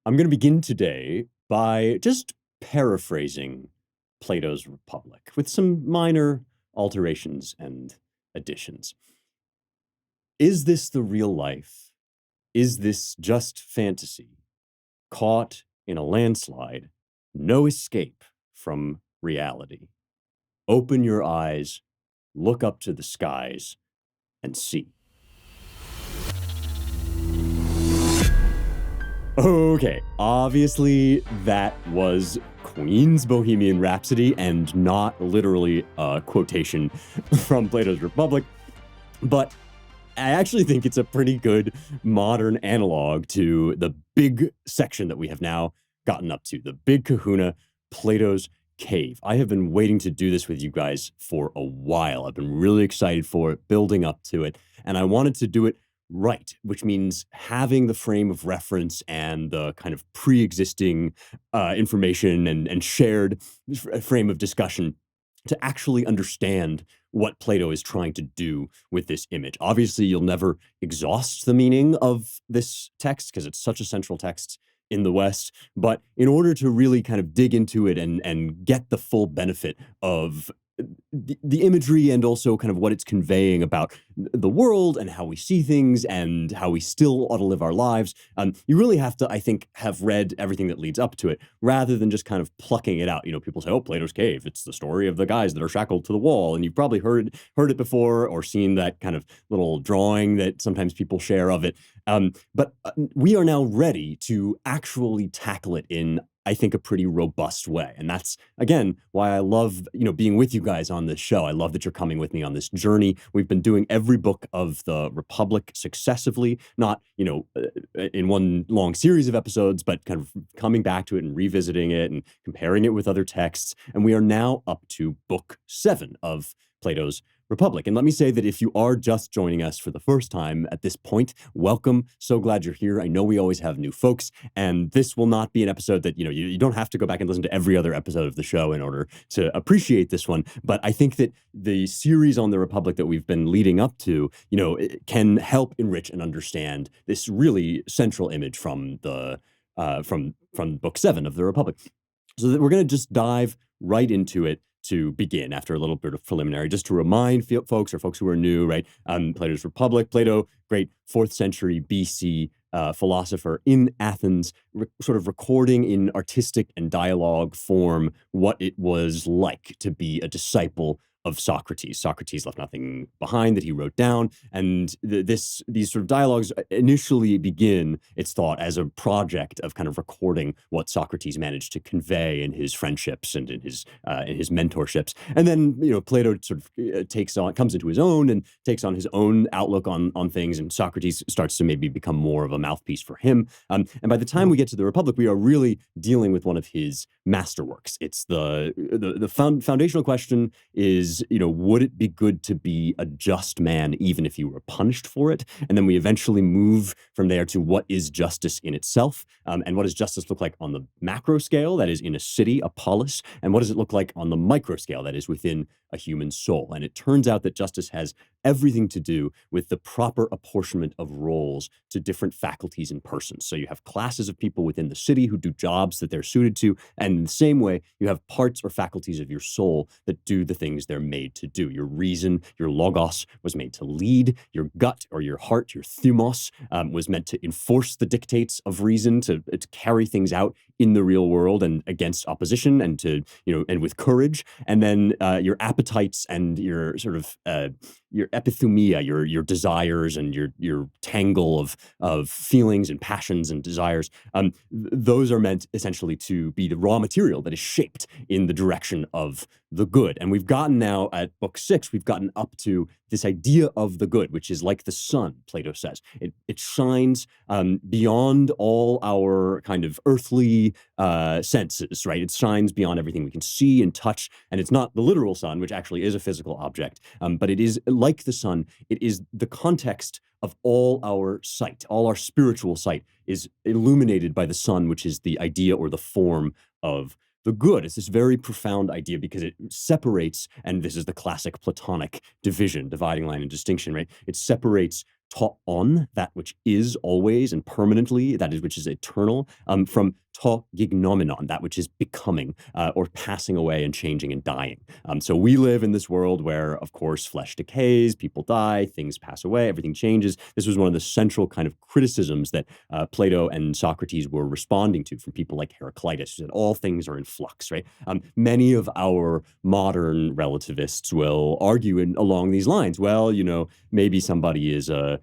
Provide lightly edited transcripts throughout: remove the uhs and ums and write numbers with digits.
I'm going to begin today by just paraphrasing Plato's Republic with some minor alterations and additions. Is this the real life? Is this just fantasy? Caught in a landslide, no escape from reality. Open your eyes, look up to the skies, and see. Okay, obviously that was Queen's Bohemian Rhapsody and not literally a quotation from Plato's Republic, but I actually think it's a pretty good modern analog to the big section that we have now gotten up to, the big kahuna, Plato's Cave. I have been waiting to do this with you guys for a while. I've been really excited for it, building up to it, and I wanted to do it right, which means having the frame of reference and the kind of pre-existing information and shared frame of discussion to actually understand what Plato is trying to do with this image. Obviously, you'll never exhaust the meaning of this text because it's such a central text in the West. But in order to really kind of dig into it and get the full benefit of the imagery and also kind of what it's conveying about the world and how we see things and how we still ought to live our lives. You really have to, I think, have read everything that leads up to it rather than just kind of plucking it out. You know, people say, "Oh, Plato's Cave. It's the story of the guys that are shackled to the wall," and you've probably heard it before or seen that kind of little drawing that sometimes people share of it. But we are now ready to actually tackle it in, I think, a pretty robust way. And that's, again, why I love, being with you guys on this show. I love that you're coming with me on this journey. We've been doing every book of the Republic successively, not, in one long series of episodes, but kind of coming back to it and revisiting it and comparing it with other texts. And we are now up to book 7 of Plato's Republic. And let me say that if you are just joining us for the first time at this point, welcome. So glad you're here. I know we always have new folks, and this will not be an episode that, you don't have to go back and listen to every other episode of the show in order to appreciate this one. But I think that the series on the Republic that we've been leading up to, it can help enrich and understand this really central image from the from book 7 of the Republic. So that we're going to just dive right into it to begin after a little bit of preliminary, just to remind folks or folks who are new, right? Plato's Republic, Plato, great 4th century BC philosopher in Athens, sort of recording in artistic and dialogue form what it was like to be a disciple of Socrates. Socrates left nothing behind that he wrote down, and these sort of dialogues initially begin, it's thought, as a project of kind of recording what Socrates managed to convey in his friendships and in his mentorships. And then Plato sort of comes into his own and takes on his own outlook on things, and Socrates starts to maybe become more of a mouthpiece for him. And by the time we get to the Republic, we are really dealing with one of his masterworks. It's the foundational question is, would it be good to be a just man even if you were punished for it? And then we eventually move from there to what is justice in itself, and what does justice look like on the macro scale, that is in a city, a polis, and what does it look like on the micro scale, that is within a human soul. And it turns out that justice has everything to do with the proper apportionment of roles to different faculties and persons. So you have classes of people within the city who do jobs that they're suited to, and in the same way, you have parts or faculties of your soul that do the things they're made to do. Your reason, your logos, was made to lead. Your gut or your heart, your thumos, was meant to enforce the dictates of reason, to carry things out in the real world and against opposition, and to and with courage. And then your appetites and your sort of your epithumia, your desires and your tangle of feelings and passions and desires, those are meant essentially to be the raw material that is shaped in the direction of the good. And we've gotten now at book 6, we've gotten up to this idea of the good, which is like the sun, Plato says. It shines beyond all our kind of earthly senses, right? It shines beyond everything we can see and touch. And it's not the literal sun, which actually is a physical object, but it is like the sun. It is the context of all our sight. All our spiritual sight is illuminated by the sun, which is the idea or the form of the good. It's this very profound idea because it separates, and this is the classic Platonic dividing line and distinction, right? It separates ta on, that which is always and permanently, that is which is eternal, from ta gignomenon, that which is becoming or passing away and changing and dying. So we live in this world where, of course, flesh decays, people die, things pass away, everything changes. This was one of the central kind of criticisms that Plato and Socrates were responding to from people like Heraclitus, that all things are in flux, right? Many of our modern relativists will argue along these lines. Well, maybe somebody is a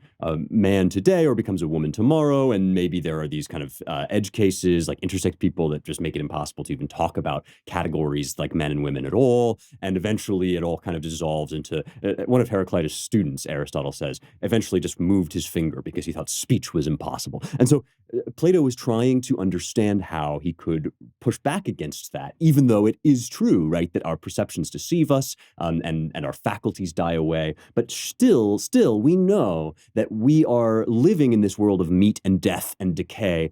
man today or becomes a woman tomorrow, and maybe there are these kind of edge cases like intersex people that just make it impossible to even talk about categories like men and women at all. And eventually it all kind of dissolves into one of Heraclitus' students, Aristotle says, eventually just moved his finger because he thought speech was impossible. And so Plato was trying to understand how he could push back against that, even though it is true, right, that our perceptions deceive us, and our faculties die away. But still, we know that we are living in this world of meat and death and decay,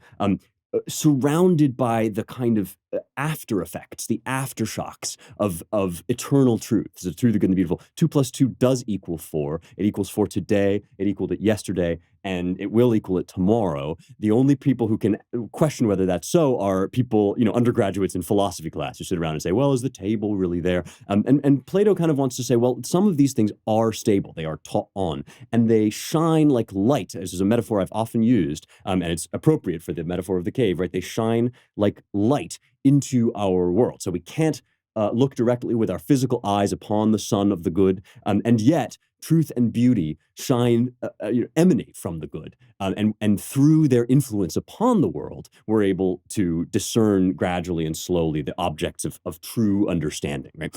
surrounded by the kind of after effects, the aftershocks of eternal truths, the true, the good, and the beautiful. 2 plus 2 does equal 4. It equals 4 today. It equaled it yesterday, and it will equal it tomorrow. The only people who can question whether that's so are people, undergraduates in philosophy class who sit around and say, well, is the table really there? And Plato kind of wants to say, well, some of these things are stable. They are taught on, and they shine like light, as is a metaphor I've often used, and it's appropriate for the metaphor of the cave, right? They shine like light into our world. So we can't look directly with our physical eyes upon the sun of the good, and yet truth and beauty shine, emanate from the good, and through their influence upon the world, we're able to discern gradually and slowly the objects of true understanding. Right.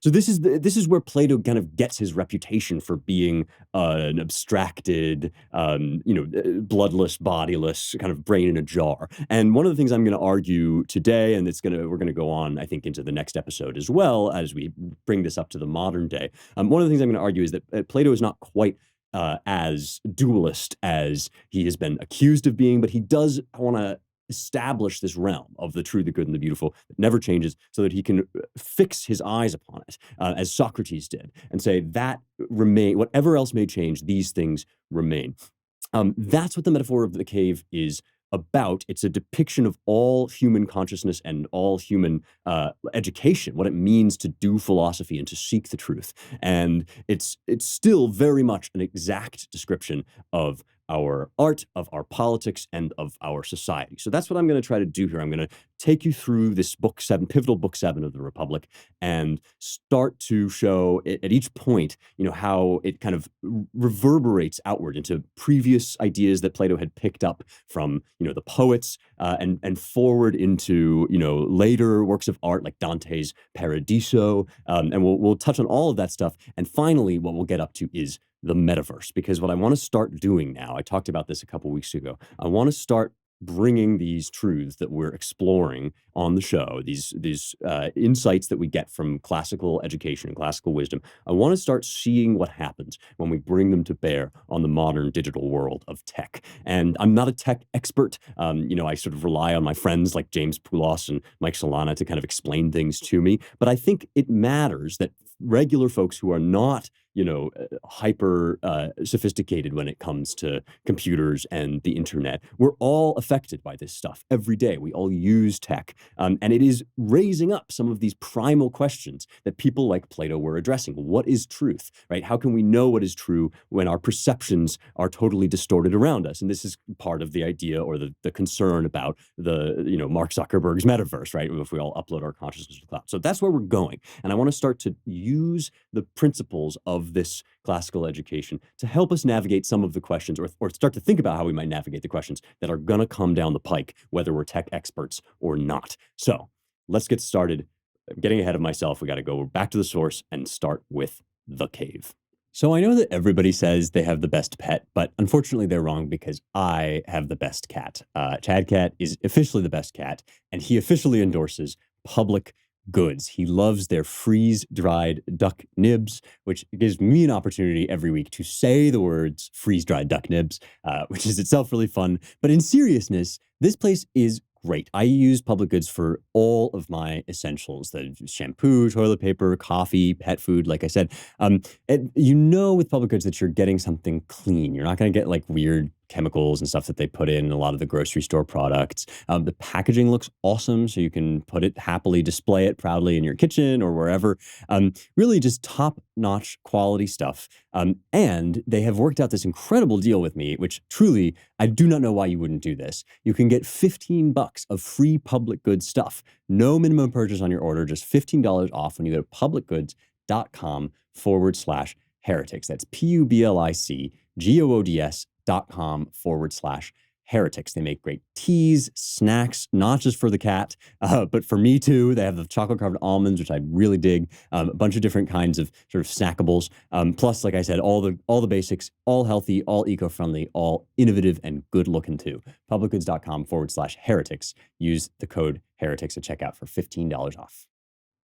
So this is where Plato kind of gets his reputation for being an abstracted, bloodless, bodiless kind of brain in a jar. And one of the things I'm going to argue today, and we're going to go on, I think, into the next episode as well as we bring this up to the modern day. One of the things I'm going to argue is that Plato is not quite as dualist as he has been accused of being, but he does want to establish this realm of the true, the good, and the beautiful that never changes, so that he can fix his eyes upon it, as Socrates did, and say that remain. Whatever else may change, these things remain. That's what the metaphor of the cave is about. It's a depiction of all human consciousness and all human education, what it means to do philosophy and to seek the truth. And it's still very much an exact description of our art, of our politics, and of our society. So that's what I'm going to try to do here. I'm going to take you through this pivotal book 7 of the Republic, and start to show at each point, how it kind of reverberates outward into previous ideas that Plato had picked up from, the poets, and forward into, later works of art like Dante's Paradiso. And we'll touch on all of that stuff. And finally, what we'll get up to is the metaverse, because what I want to start doing now, I talked about this a couple weeks ago, I want to start bringing these truths that we're exploring on the show, these insights that we get from classical education and classical wisdom. I want to start seeing what happens when we bring them to bear on the modern digital world of tech. And I'm not a tech expert. I sort of rely on my friends like James Poulos and Mike Solana to kind of explain things to me. But I think it matters that regular folks who are not hyper sophisticated when it comes to computers and the internet, we're all affected by this stuff every day. We all use tech, and it is raising up some of these primal questions that people like Plato were addressing. What is truth, right? How can we know what is true when our perceptions are totally distorted around us? And this is part of the idea, or the concern about the Mark Zuckerberg's metaverse, right? If we all upload our consciousness to the cloud. So that's where we're going, and I want to start to use the principles of this classical education to help us navigate some of the questions, or start to think about how we might navigate the questions that are going to come down the pike, whether we're tech experts or not. So let's get started. I'm getting ahead of myself. We got to go back to the source and start with the cave. So I know that everybody says they have the best pet, but unfortunately they're wrong, because I have the best cat. Chad Cat is officially the best cat, and he officially endorses public goods. He loves their freeze-dried duck nibs, which gives me an opportunity every week to say the words freeze-dried duck nibs, which is itself really fun. But in seriousness, this place is great. I use public goods for all of my essentials, the shampoo, toilet paper, coffee, pet food, like I said. And with public goods that you're getting something clean. You're not going to get like weird chemicals and stuff that they put in a lot of the grocery store products. The packaging looks awesome, so you can put it happily, display it proudly in your kitchen or wherever. Really just top-notch quality stuff. And they have worked out this incredible deal with me, which truly, I do not know why you wouldn't do this. You can get $15 of free public goods stuff. No minimum purchase on your order, just $15 off when you go to publicgoods.com/heretics. That's PUBLICGOODS.com/heretics. They make great teas, snacks, not just for the cat, but for me too. They have the chocolate covered almonds, which I really dig. A bunch of different kinds of sort of snackables. Plus, like I said, all the basics, all healthy, all eco-friendly, all innovative and good looking too. Publicgoods.com/heretics. Use the code heretics at checkout for $15 off.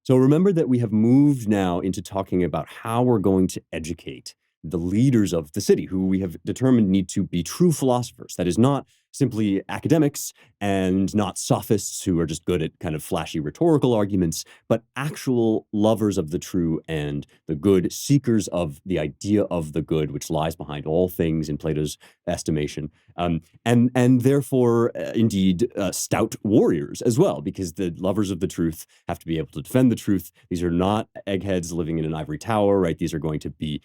So remember that we have moved now into talking about how we're going to educate the leaders of the city, who we have determined need to be true philosophers. That is not simply academics and not sophists who are just good at kind of flashy rhetorical arguments, but actual lovers of the true and the good, seekers of the idea of the good, which lies behind all things in Plato's estimation, and therefore, indeed, stout warriors as well, because the lovers of the truth have to be able to defend the truth. These are not eggheads living in an ivory tower, right? These are going to be,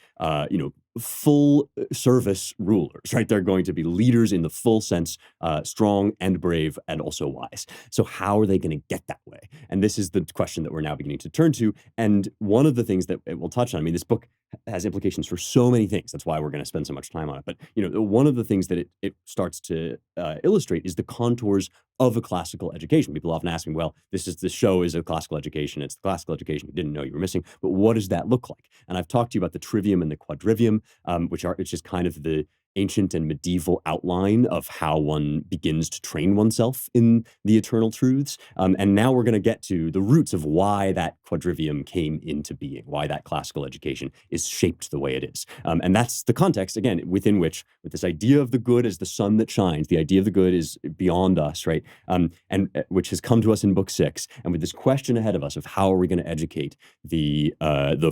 full service rulers, right? They're going to be leaders in the full sense, strong and brave and also wise. So how are they going to get that way? And this is the question that we're now beginning to turn to. And one of the things that it will touch on, I mean, this book has implications for so many things. That's why we're going to spend so much time on it. But, one of the things that it starts to illustrate is the contours of a classical education. People often ask me, well, the show is a classical education. It's the classical education you didn't know you were missing. But what does that look like? And I've talked to you about the trivium and the quadrivium, it's just kind of the ancient and medieval outline of how one begins to train oneself in the eternal truths. And now we're going to get to the roots of why that quadrivium came into being, why that classical education is shaped the way it is. And that's the context, again, within which, with this idea of the good as the sun that shines, the idea of the good is beyond us, right? And which has come to us in book 6. And with this question ahead of us of how are we going to educate the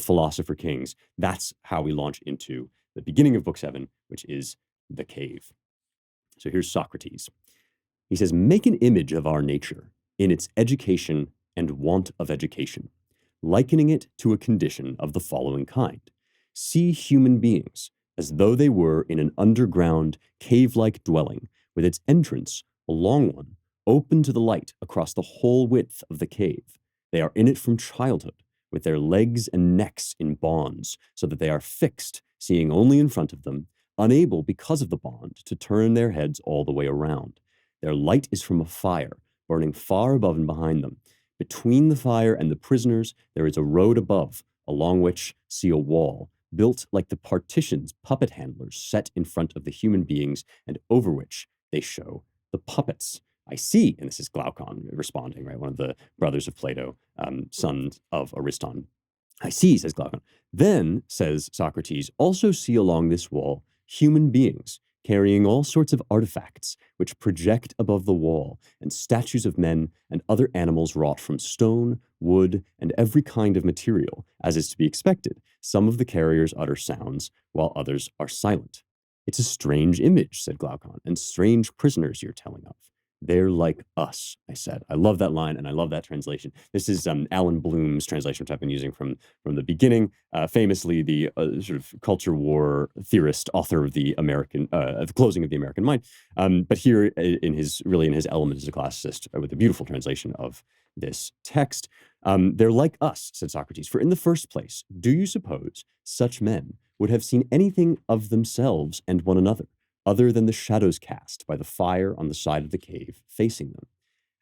philosopher kings, that's how we launch into the beginning of book 7, which is the cave. So here's Socrates. He says, make an image of our nature in its education and want of education, likening it to a condition of the following kind. See human beings as though they were in an underground, cave-like dwelling, with its entrance, a long one, open to the light across the whole width of the cave. They are in it from childhood, with their legs and necks in bonds, so that they are fixed, seeing only in front of them, unable, because of the bond, to turn their heads all the way around. Their light is from a fire, burning far above and behind them. Between the fire and the prisoners, there is a road above, along which see a wall, built like the partitions puppet handlers set in front of the human beings, and over which they show the puppets. I see, and this is Glaucon responding, right? One of the brothers of Plato, sons of Ariston. I see, says Glaucon. Then, says Socrates, also see along this wall human beings carrying all sorts of artifacts which project above the wall, and statues of men and other animals wrought from stone, wood, and every kind of material, as is to be expected. Some of the carriers utter sounds, while others are silent. It's a strange image, said Glaucon, and strange prisoners you're telling of. They're like us, I said. I love that line, and I love that translation. This is Alan Bloom's translation, which I've been using from the beginning. Famously, the sort of culture war theorist, author of the closing of the American Mind. But here, in his element as a classicist, with a beautiful translation of this text, they're like us, said Socrates. For in the first place, do you suppose such men would have seen anything of themselves and one another, other than the shadows cast by the fire on the side of the cave facing them?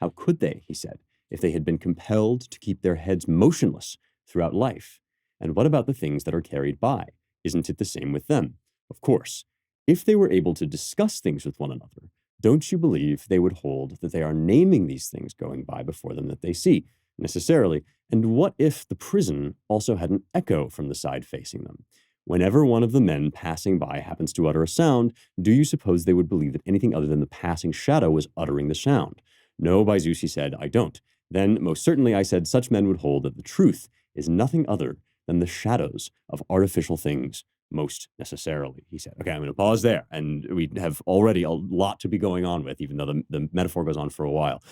How could they, he said, if they had been compelled to keep their heads motionless throughout life? And what about the things that are carried by? Isn't it the same with them? Of course. If they were able to discuss things with one another, don't you believe they would hold that they are naming these things going by before them that they see, necessarily? And what if the prison also had an echo from the side facing them? Whenever one of the men passing by happens to utter a sound, do you suppose they would believe that anything other than the passing shadow was uttering the sound? No, by Zeus, he said, I don't. Then most certainly I said such men would hold that the truth is nothing other than the shadows of artificial things most necessarily, he said. Okay, I'm going to pause there. And we have already a lot to be going on with, even though the metaphor goes on for a while.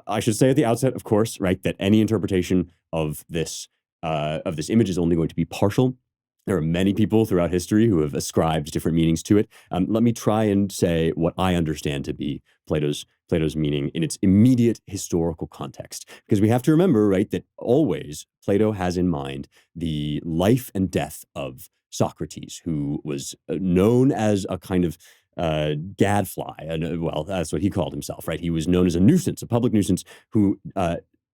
I should say at the outset, of course, right, that any interpretation of this image is only going to be partial. There are many people throughout history who have ascribed different meanings to it. Let me try and say what I understand to be Plato's meaning in its immediate historical context. Because we have to remember, right, that always Plato has in mind the life and death of Socrates, who was known as a kind of gadfly. And well, that's what he called himself, right? He was known as a nuisance, a public nuisance who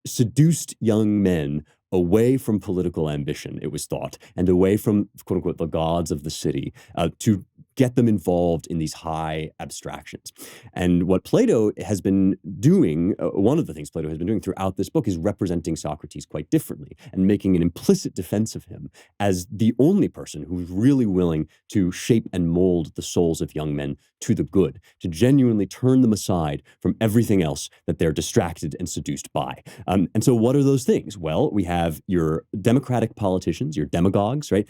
seduced young men away from political ambition, it was thought, and away from, quote unquote, the gods of the city, to get them involved in these high abstractions. And what Plato has been doing, one of the things Plato has been doing throughout this book is representing Socrates quite differently and making an implicit defense of him as the only person who's really willing to shape and mold the souls of young men to the good, to genuinely turn them aside from everything else that they're distracted and seduced by. And so what are those things? Well, we have your democratic politicians, your demagogues, right,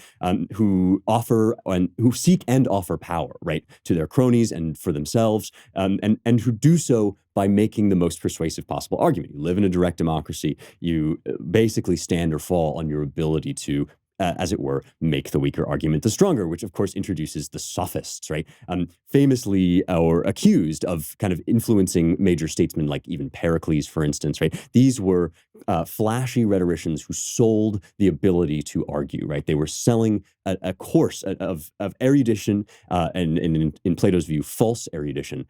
who offer and who seek and offer power, right, to their cronies and for themselves, and who do so by making the most persuasive possible argument. You live in a direct democracy. You basically stand or fall on your ability to as it were, make the weaker argument the stronger, which of course introduces the sophists, right? Famously or accused of kind of influencing major statesmen like even Pericles, for instance, right? These were flashy rhetoricians who sold the ability to argue, right? They were selling a course of erudition and in Plato's view, false erudition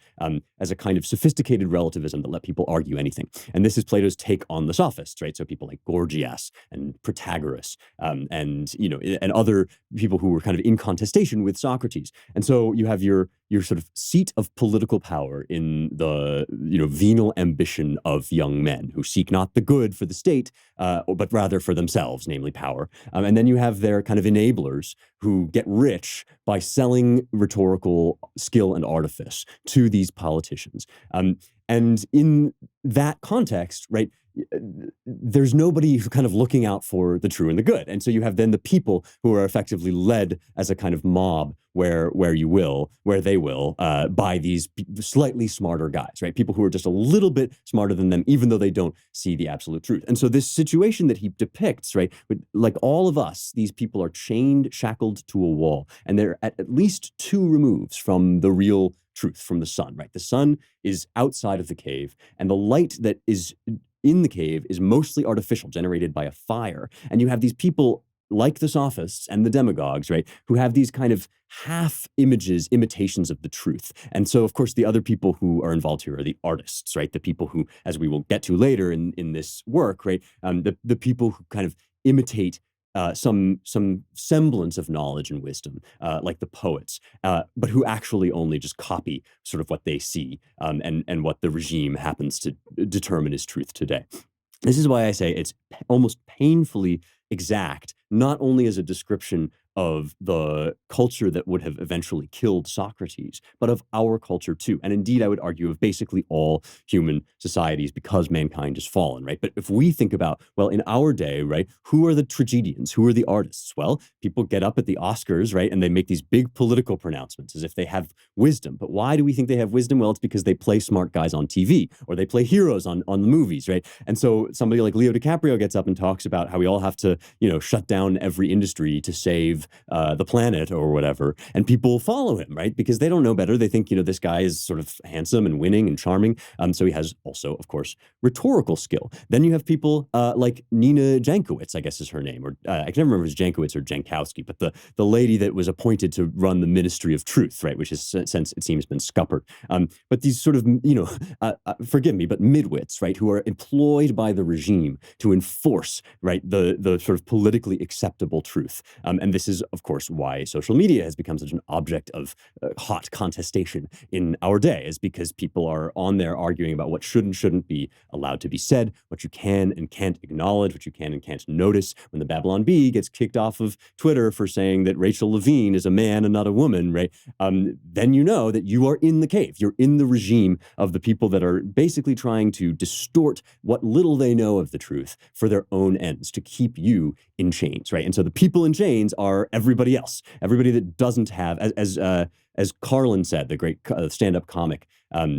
as a kind of sophisticated relativism that let people argue anything. And this is Plato's take on the sophists, right? So people like Gorgias and Protagoras and other people who were kind of in contestation with Socrates. And so you have your sort of seat of political power in the venal ambition of young men who seek not the good for the state, but rather for themselves, namely power. And then you have their kind of enablers who get rich by selling rhetorical skill and artifice to these politicians. And in that context, right, there's nobody who kind of looking out for the true and the good. And so you have then the people who are effectively led as a kind of mob where they will, by these slightly smarter guys, right? People who are just a little bit smarter than them, even though they don't see the absolute truth. And so this situation that he depicts, right, like all of us, these people are chained, shackled to a wall, and they're at least two removes from the real truth, from the sun, right? The sun is outside of the cave, and the light that is in the cave is mostly artificial, generated by a fire. And you have these people like the sophists and the demagogues, right, who have these kind of half images, imitations of the truth. And so, of course, the other people who are involved here are the artists, right, the people who, as we will get to later in this work, right, the people who kind of imitate some semblance of knowledge and wisdom, like the poets, but who actually only just copy sort of what they see and what the regime happens to determine is truth today. This is why I say it's almost painfully exact, not only as a description of the culture that would have eventually killed Socrates, but of our culture too. And indeed, I would argue of basically all human societies because mankind has fallen, right? But if we think about, well, in our day, right, who are the tragedians? Who are the artists? Well, people get up at the Oscars, right, and they make these big political pronouncements as if they have wisdom. But why do we think they have wisdom? Well, it's because they play smart guys on TV or they play heroes on the movies, right? And so somebody like Leo DiCaprio gets up and talks about how we all have to, shut down every industry to save the planet or whatever, and people follow him, right? Because they don't know better. They think, this guy is sort of handsome and winning and charming. So he has also, of course, rhetorical skill. Then you have people like Nina Jankowicz, I guess is her name, or I can never remember if it's Jankowicz or Jankowski, but the lady that was appointed to run the Ministry of Truth, right, which has since it seems been scuppered. But these sort of, forgive me, but midwits, right, who are employed by the regime to enforce, right, the sort of politically acceptable truth. And this is is, of course, why social media has become such an object of hot contestation in our day, is because people are on there arguing about what should and shouldn't be allowed to be said, what you can and can't acknowledge, what you can and can't notice. When the Babylon Bee gets kicked off of Twitter for saying that Rachel Levine is a man and not a woman, right? Then you know that you are in the cave. You're in the regime of the people that are basically trying to distort what little they know of the truth for their own ends, to keep you in chains, right? And so the people in chains are everybody else, everybody that doesn't have, as Carlin said, the great stand-up comic,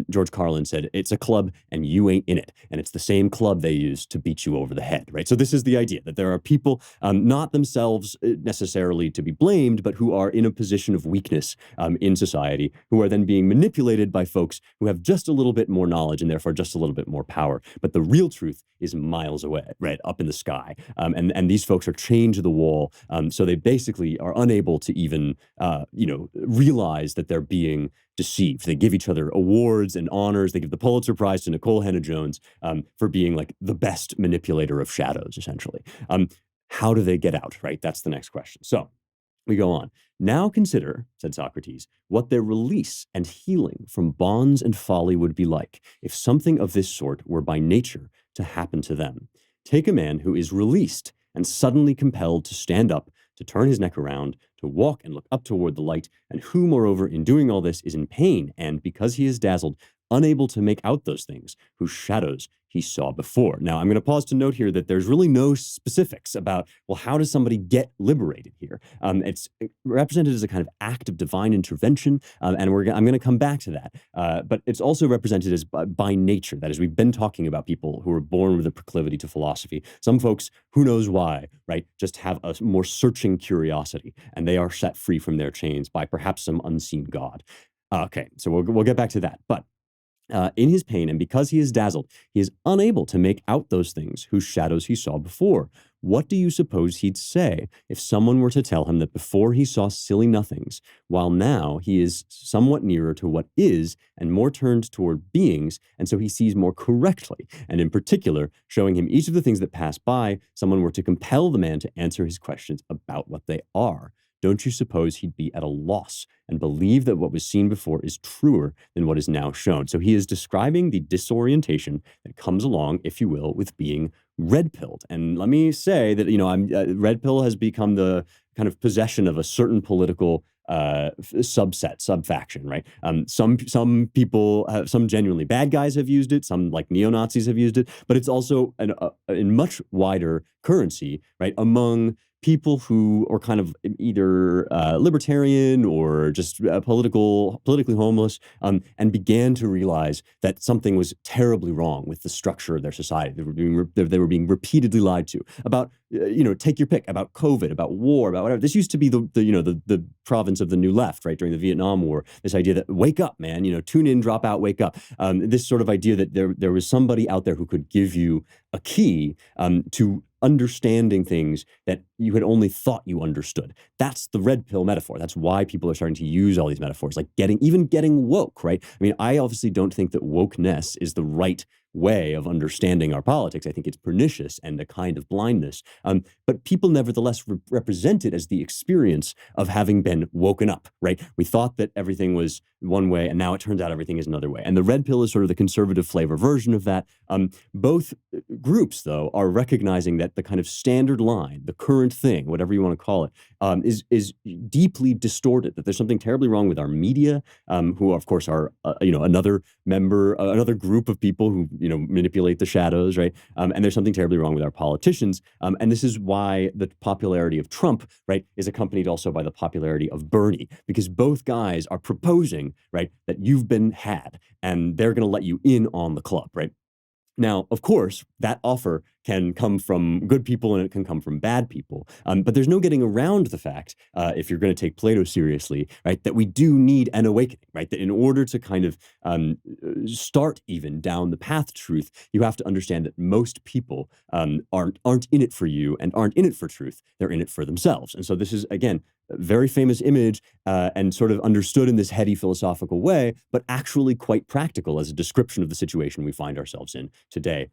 George Carlin said, it's a club and you ain't in it. And it's the same club they use to beat you over the head, right? So this is the idea that there are people, not themselves necessarily to be blamed, but who are in a position of weakness in society, who are then being manipulated by folks who have just a little bit more knowledge and therefore just a little bit more power. But the real truth is miles away, right, up in the sky. And these folks are chained to the wall. So they basically are unable to even, realize that they're being deceived. They give each other awards and honors. They give the Pulitzer Prize to Nicole Hannah-Jones for being like the best manipulator of shadows, essentially. How do they get out, right? That's the next question. So we go on. Now consider, said Socrates, what their release and healing from bonds and folly would be like if something of this sort were by nature to happen to them. Take a man who is released and suddenly compelled to stand up, to turn his neck around, to walk and look up toward the light, and who, moreover, in doing all this is in pain, and, because he is dazzled, unable to make out those things whose shadows he saw before. Now, I'm going to pause to note here that there's really no specifics about, well, how does somebody get liberated here? It's represented as a kind of act of divine intervention, and I'm going to come back to that. But it's also represented as by nature. That is, we've been talking about people who are born with a proclivity to philosophy. Some folks, who knows why, right, just have a more searching curiosity, and they are set free from their chains by perhaps some unseen god. Okay, so we'll get back to that. But in his pain, and because he is dazzled, he is unable to make out those things whose shadows he saw before. What do you suppose he'd say if someone were to tell him that before he saw silly nothings, while now he is somewhat nearer to what is and more turned toward beings, and so he sees more correctly, and in particular, showing him each of the things that pass by, someone were to compel the man to answer his questions about what they are? Don't you suppose he'd be at a loss and believe that what was seen before is truer than what is now shown? So he is describing the disorientation that comes along, if you will, with being red-pilled. And let me say that, red pill has become the kind of possession of a certain political subfaction, right? Some people, some genuinely bad guys have used it, some like neo-Nazis have used it, but it's also in much wider currency, right, among people who are kind of either libertarian or just politically homeless, and began to realize that something was terribly wrong with the structure of their society. They were being repeatedly lied to about, take your pick, about COVID, about war, about whatever. This used to be the province of the New Left, right, during the Vietnam War. This idea that wake up, man, tune in, drop out, wake up. This sort of idea that there was somebody out there who could give you a key to understanding things that you had only thought you understood. That's the red pill metaphor. That's why people are starting to use all these metaphors, like getting woke, right? I mean, I obviously don't think that wokeness is the right way of understanding our politics. I think it's pernicious and a kind of blindness. But people nevertheless represent it as the experience of having been woken up, right? We thought that everything was one way, and now it turns out everything is another way. And the red pill is sort of the conservative flavor version of that. Both groups, though, are recognizing that the kind of standard line, the current thing, whatever you want to call it, is deeply distorted, that there's something terribly wrong with our media, who, of course, are, another group of people who, manipulate the shadows, right? And there's something terribly wrong with our politicians. And this is why the popularity of Trump, right, is accompanied also by the popularity of Bernie, because both guys are proposing, right, that you've been had and they're going to let you in on the club, right? Now, of course, that offer can come from good people and it can come from bad people. But there's no getting around the fact, if you're going to take Plato seriously, right, that we do need an awakening, right? That in order to kind of start even down the path to truth, you have to understand that most people aren't in it for you and aren't in it for truth. They're in it for themselves. And so this is, again, a very famous image and sort of understood in this heady philosophical way, but actually quite practical as a description of the situation we find ourselves in today.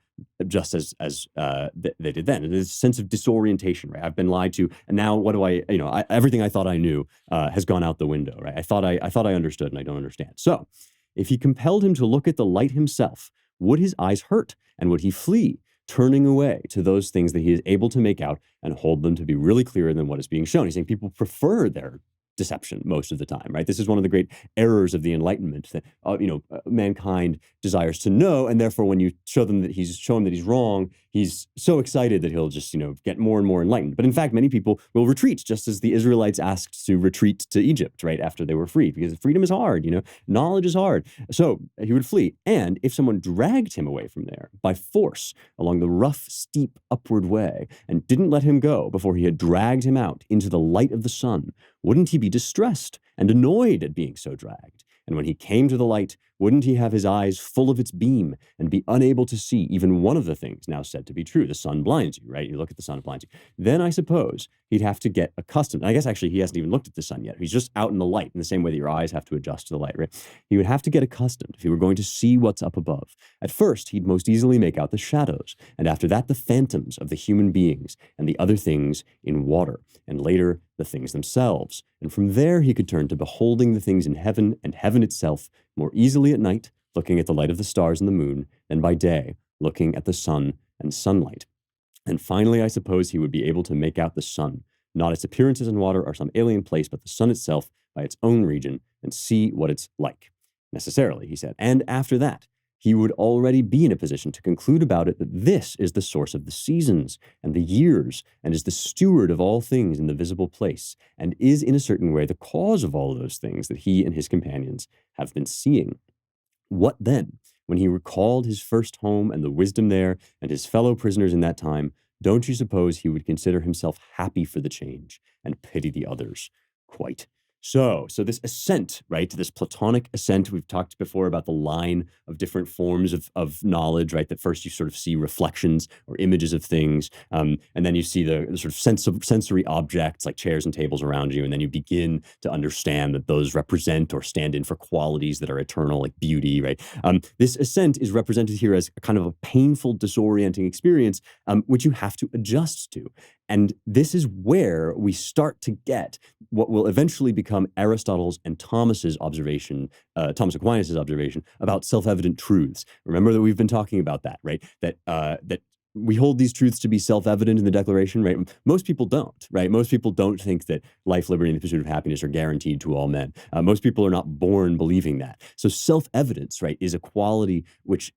just as they did then. And there's a sense of disorientation, right? I've been lied to, and now what do everything I thought I knew has gone out the window, right? I thought I understood, and I don't understand. So, if he compelled him to look at the light himself, would his eyes hurt, and would he flee, turning away to those things that he is able to make out and hold them to be really clearer than what is being shown? He's saying people prefer their deception most of the time, right? This is one of the great errors of the Enlightenment, that mankind desires to know, and therefore when you show him that he's wrong, he's so excited that he'll just get more and more enlightened. But in fact, many people will retreat, just as the Israelites asked to retreat to Egypt right after they were freed, because freedom is hard, knowledge is hard. So he would flee, and if someone dragged him away from there by force along the rough, steep upward way and didn't let him go before he had dragged him out into the light of the sun, wouldn't he be distressed and annoyed at being so dragged? And when he came to the light, wouldn't he have his eyes full of its beam and be unable to see even one of the things now said to be true? The sun blinds you, right? You look at the sun, it blinds you. Then I suppose he'd have to get accustomed. And I guess actually he hasn't even looked at the sun yet. He's just out in the light, in the same way that your eyes have to adjust to the light, right? He would have to get accustomed if he were going to see what's up above. At first, he'd most easily make out the shadows, and after that, the phantoms of the human beings and the other things in water, and later, the things themselves. And from there, he could turn to beholding the things in heaven and heaven itself more easily at night, looking at the light of the stars and the moon, than by day, looking at the sun and sunlight. And finally, I suppose he would be able to make out the sun, not its appearances in water or some alien place, but the sun itself by its own region, and see what it's like. Necessarily, he said. And after that, he would already be in a position to conclude about it that this is the source of the seasons and the years, and is the steward of all things in the visible place, and is in a certain way the cause of all those things that he and his companions have been seeing. What then? When he recalled his first home and the wisdom there, and his fellow prisoners in that time, don't you suppose he would consider himself happy for the change and pity the others? Quite. So this ascent, right, this Platonic ascent, we've talked before about the line of different forms of knowledge, right, that first you sort of see reflections or images of things, and then you see the sort of sensory objects like chairs and tables around you, and then you begin to understand that those represent or stand in for qualities that are eternal, like beauty, right? This ascent is represented here as a kind of a painful, disorienting experience, which you have to adjust to. And this is where we start to get what will eventually become Aristotle's and Thomas Aquinas' observation about self-evident truths. Remember that we've been talking about that, right? That we hold these truths to be self-evident in the Declaration, right? Most people don't, right? Most people don't think that life, liberty, and the pursuit of happiness are guaranteed to all men. Most people are not born believing that. So self-evidence, right, is a quality which,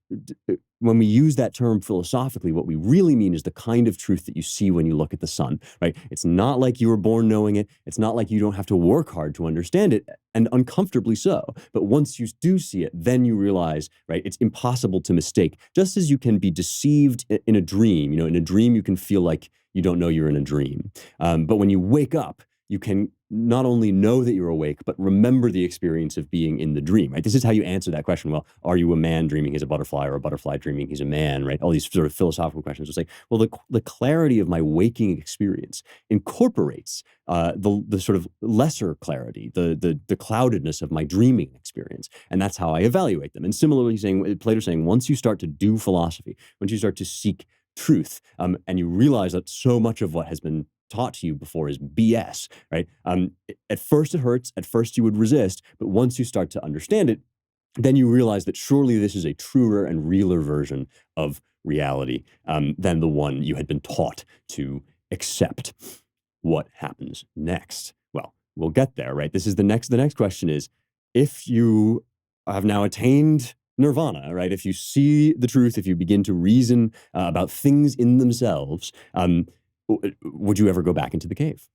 when we use that term philosophically, what we really mean is the kind of truth that you see when you look at the sun, right? It's not like you were born knowing it. It's not like you don't have to work hard to understand it, and uncomfortably so. But once you do see it, then you realize, right, it's impossible to mistake. Just as you can be deceived in a dream, in a dream you can feel like you don't know you're in a dream. But when you wake up, you can not only know that you're awake, but remember the experience of being in the dream, right? This is how you answer that question. Well, are you a man dreaming he's a butterfly, or a butterfly dreaming he's a man, right? All these sort of philosophical questions. It's like, well, the clarity of my waking experience incorporates the sort of lesser clarity, the cloudedness of my dreaming experience. And that's how I evaluate them. And similarly, Plato's saying, once you start to do philosophy, once you start to seek truth, and you realize that so much of what has been taught to you before is BS, right? At first it hurts, at first you would resist, but once you start to understand it, then you realize that surely this is a truer and realer version of reality than the one you had been taught to accept. What happens next? Well, we'll get there, right? This is the next question is, if you have now attained nirvana, right? If you see the truth, if you begin to reason about things in themselves, would you ever go back into the cave?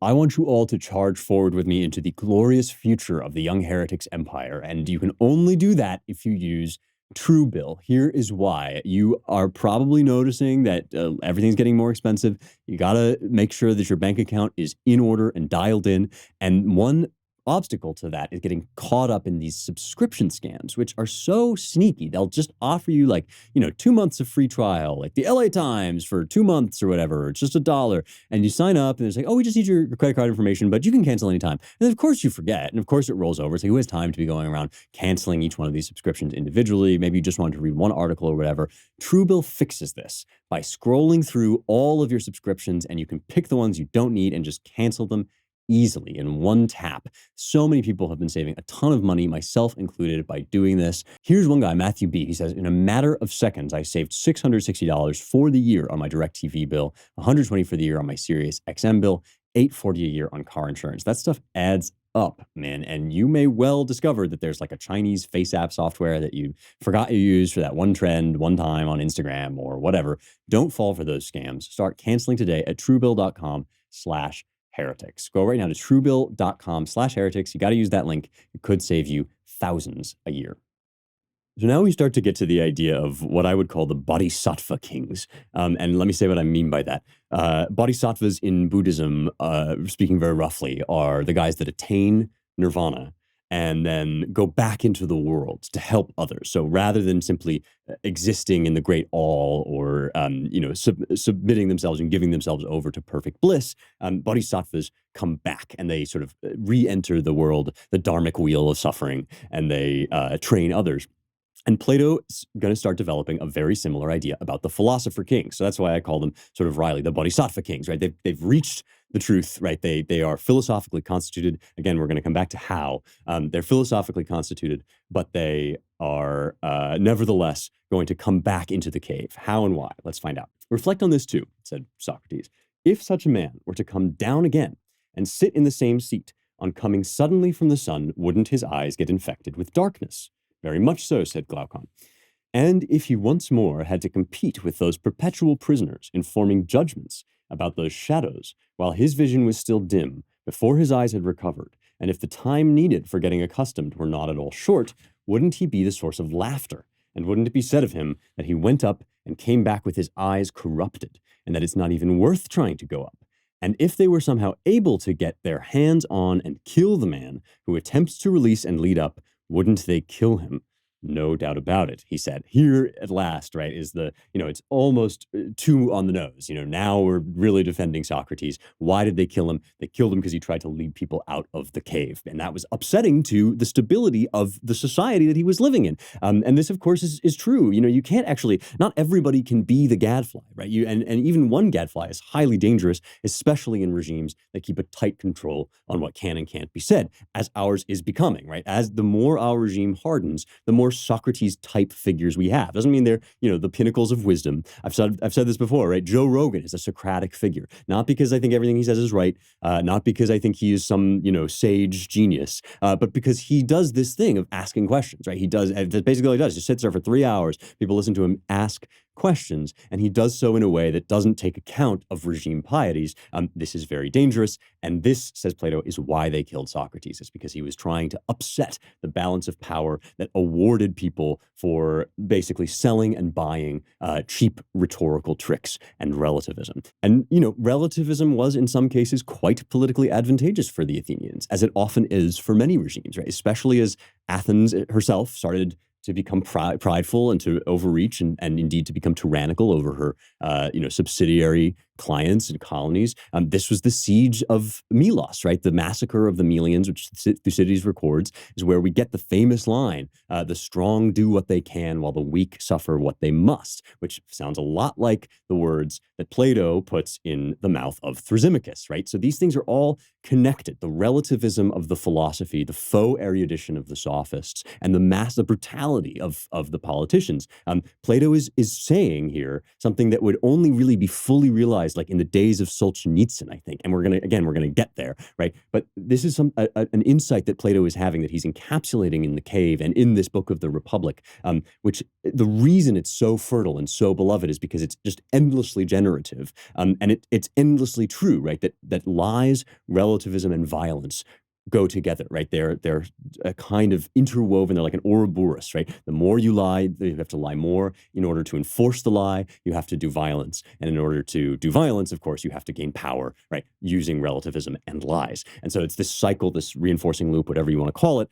I want you all to charge forward with me into the glorious future of the Young Heretics empire, and you can only do that if you use Truebill. Here is why. You are probably noticing that everything's getting more expensive. You gotta make sure that your bank account is in order and dialed in, and one obstacle to that is getting caught up in these subscription scams, which are so sneaky. They'll just offer you 2 months of free trial, like the LA Times for 2 months or whatever. It's just $1. And you sign up and it's like, oh, we just need your credit card information, but you can cancel anytime. And then of course you forget. And of course it rolls over. So who has time to be going around canceling each one of these subscriptions individually? Maybe you just wanted to read one article or whatever. Truebill fixes this by scrolling through all of your subscriptions, and you can pick the ones you don't need and just cancel them easily in one tap. So many people have been saving a ton of money, myself included, by doing this. Here's one guy, Matthew B. He says, in a matter of seconds, I saved $660 for the year on my DirecTV bill, $120 for the year on my Sirius XM bill, $840 a year on car insurance. That stuff adds up, man. And you may well discover that there's like a Chinese face app software that you forgot you used for that one trend one time on Instagram or whatever. Don't fall for those scams. Start canceling today at truebill.com/heretics. Go right now to truebill.com/heretics. You got to use that link. It could save you thousands a year. So now we start to get to the idea of what I would call the Bodhisattva Kings. And let me say what I mean by that. Bodhisattvas in Buddhism, speaking very roughly, are the guys that attain nirvana and then go back into the world to help others. So rather than simply existing in the great all or, submitting themselves and giving themselves over to perfect bliss, bodhisattvas come back and they sort of re-enter the world, the dharmic wheel of suffering, and they train others. And Plato is going to start developing a very similar idea about the philosopher kings. So that's why I call them sort of wryly the Bodhisattva Kings, right? They've reached the truth, right? They are philosophically constituted. Again, we're going to come back to how. They're philosophically constituted, but they are nevertheless going to come back into the cave. How and why? Let's find out. Reflect on this too, said Socrates. If such a man were to come down again and sit in the same seat, on coming suddenly from the sun, wouldn't his eyes get infected with darkness? Very much so, said Glaucon. And if he once more had to compete with those perpetual prisoners in forming judgments about those shadows, while his vision was still dim, before his eyes had recovered, and if the time needed for getting accustomed were not at all short, wouldn't he be the source of laughter? And wouldn't it be said of him that he went up and came back with his eyes corrupted, and that it's not even worth trying to go up? And if they were somehow able to get their hands on and kill the man who attempts to release and lead up, wouldn't they kill him? No doubt about it, he said. Here at last, right, is it's almost too on the nose. Now we're really defending Socrates. Why did they kill him? They killed him because he tried to lead people out of the cave. And that was upsetting to the stability of the society that he was living in. And this, of course, is true. You can't actually, not everybody can be the gadfly, right? And even one gadfly is highly dangerous, especially in regimes that keep a tight control on what can and can't be said, as ours is becoming, right? As the more our regime hardens, the more Socrates type figures we have. Doesn't mean they're, the pinnacles of wisdom. I've said this before, right? Joe Rogan is a Socratic figure, not because I think everything he says is right, not because I think he is some, sage genius, but because he does this thing of asking questions, right? That's basically all he does. He sits there for 3 hours. People listen to him ask questions, and he does so in a way that doesn't take account of regime pieties. This is very dangerous, and this, says Plato, is why they killed Socrates. It's because he was trying to upset the balance of power that awarded people for basically selling and buying cheap rhetorical tricks and relativism. And, relativism was in some cases quite politically advantageous for the Athenians, as it often is for many regimes, right? Especially as Athens herself started to become prideful and to overreach and indeed to become tyrannical over her, subsidiary clients and colonies. This was the siege of Melos, right? The massacre of the Melians, which Thucydides records, is where we get the famous line, the strong do what they can while the weak suffer what they must, which sounds a lot like the words that Plato puts in the mouth of Thrasymachus, right? So these things are all connected. The relativism of the philosophy, the faux erudition of the sophists, and the brutality of the politicians. Plato is saying here something that would only really be fully realized like in the days of Solzhenitsyn, I think. And we're going to get there, right? But this is an insight that Plato is having that he's encapsulating in the cave and in this book of the Republic, which the reason it's so fertile and so beloved is because it's just endlessly generative. And it's endlessly true, right? That lies, relativism, and violence go together, right? They're a kind of interwoven. They're like an Ouroboros, right? The more you lie, you have to lie more. In order to enforce the lie, you have to do violence. And in order to do violence, of course, you have to gain power, right? Using relativism and lies. And so it's this cycle, this reinforcing loop, whatever you want to call it,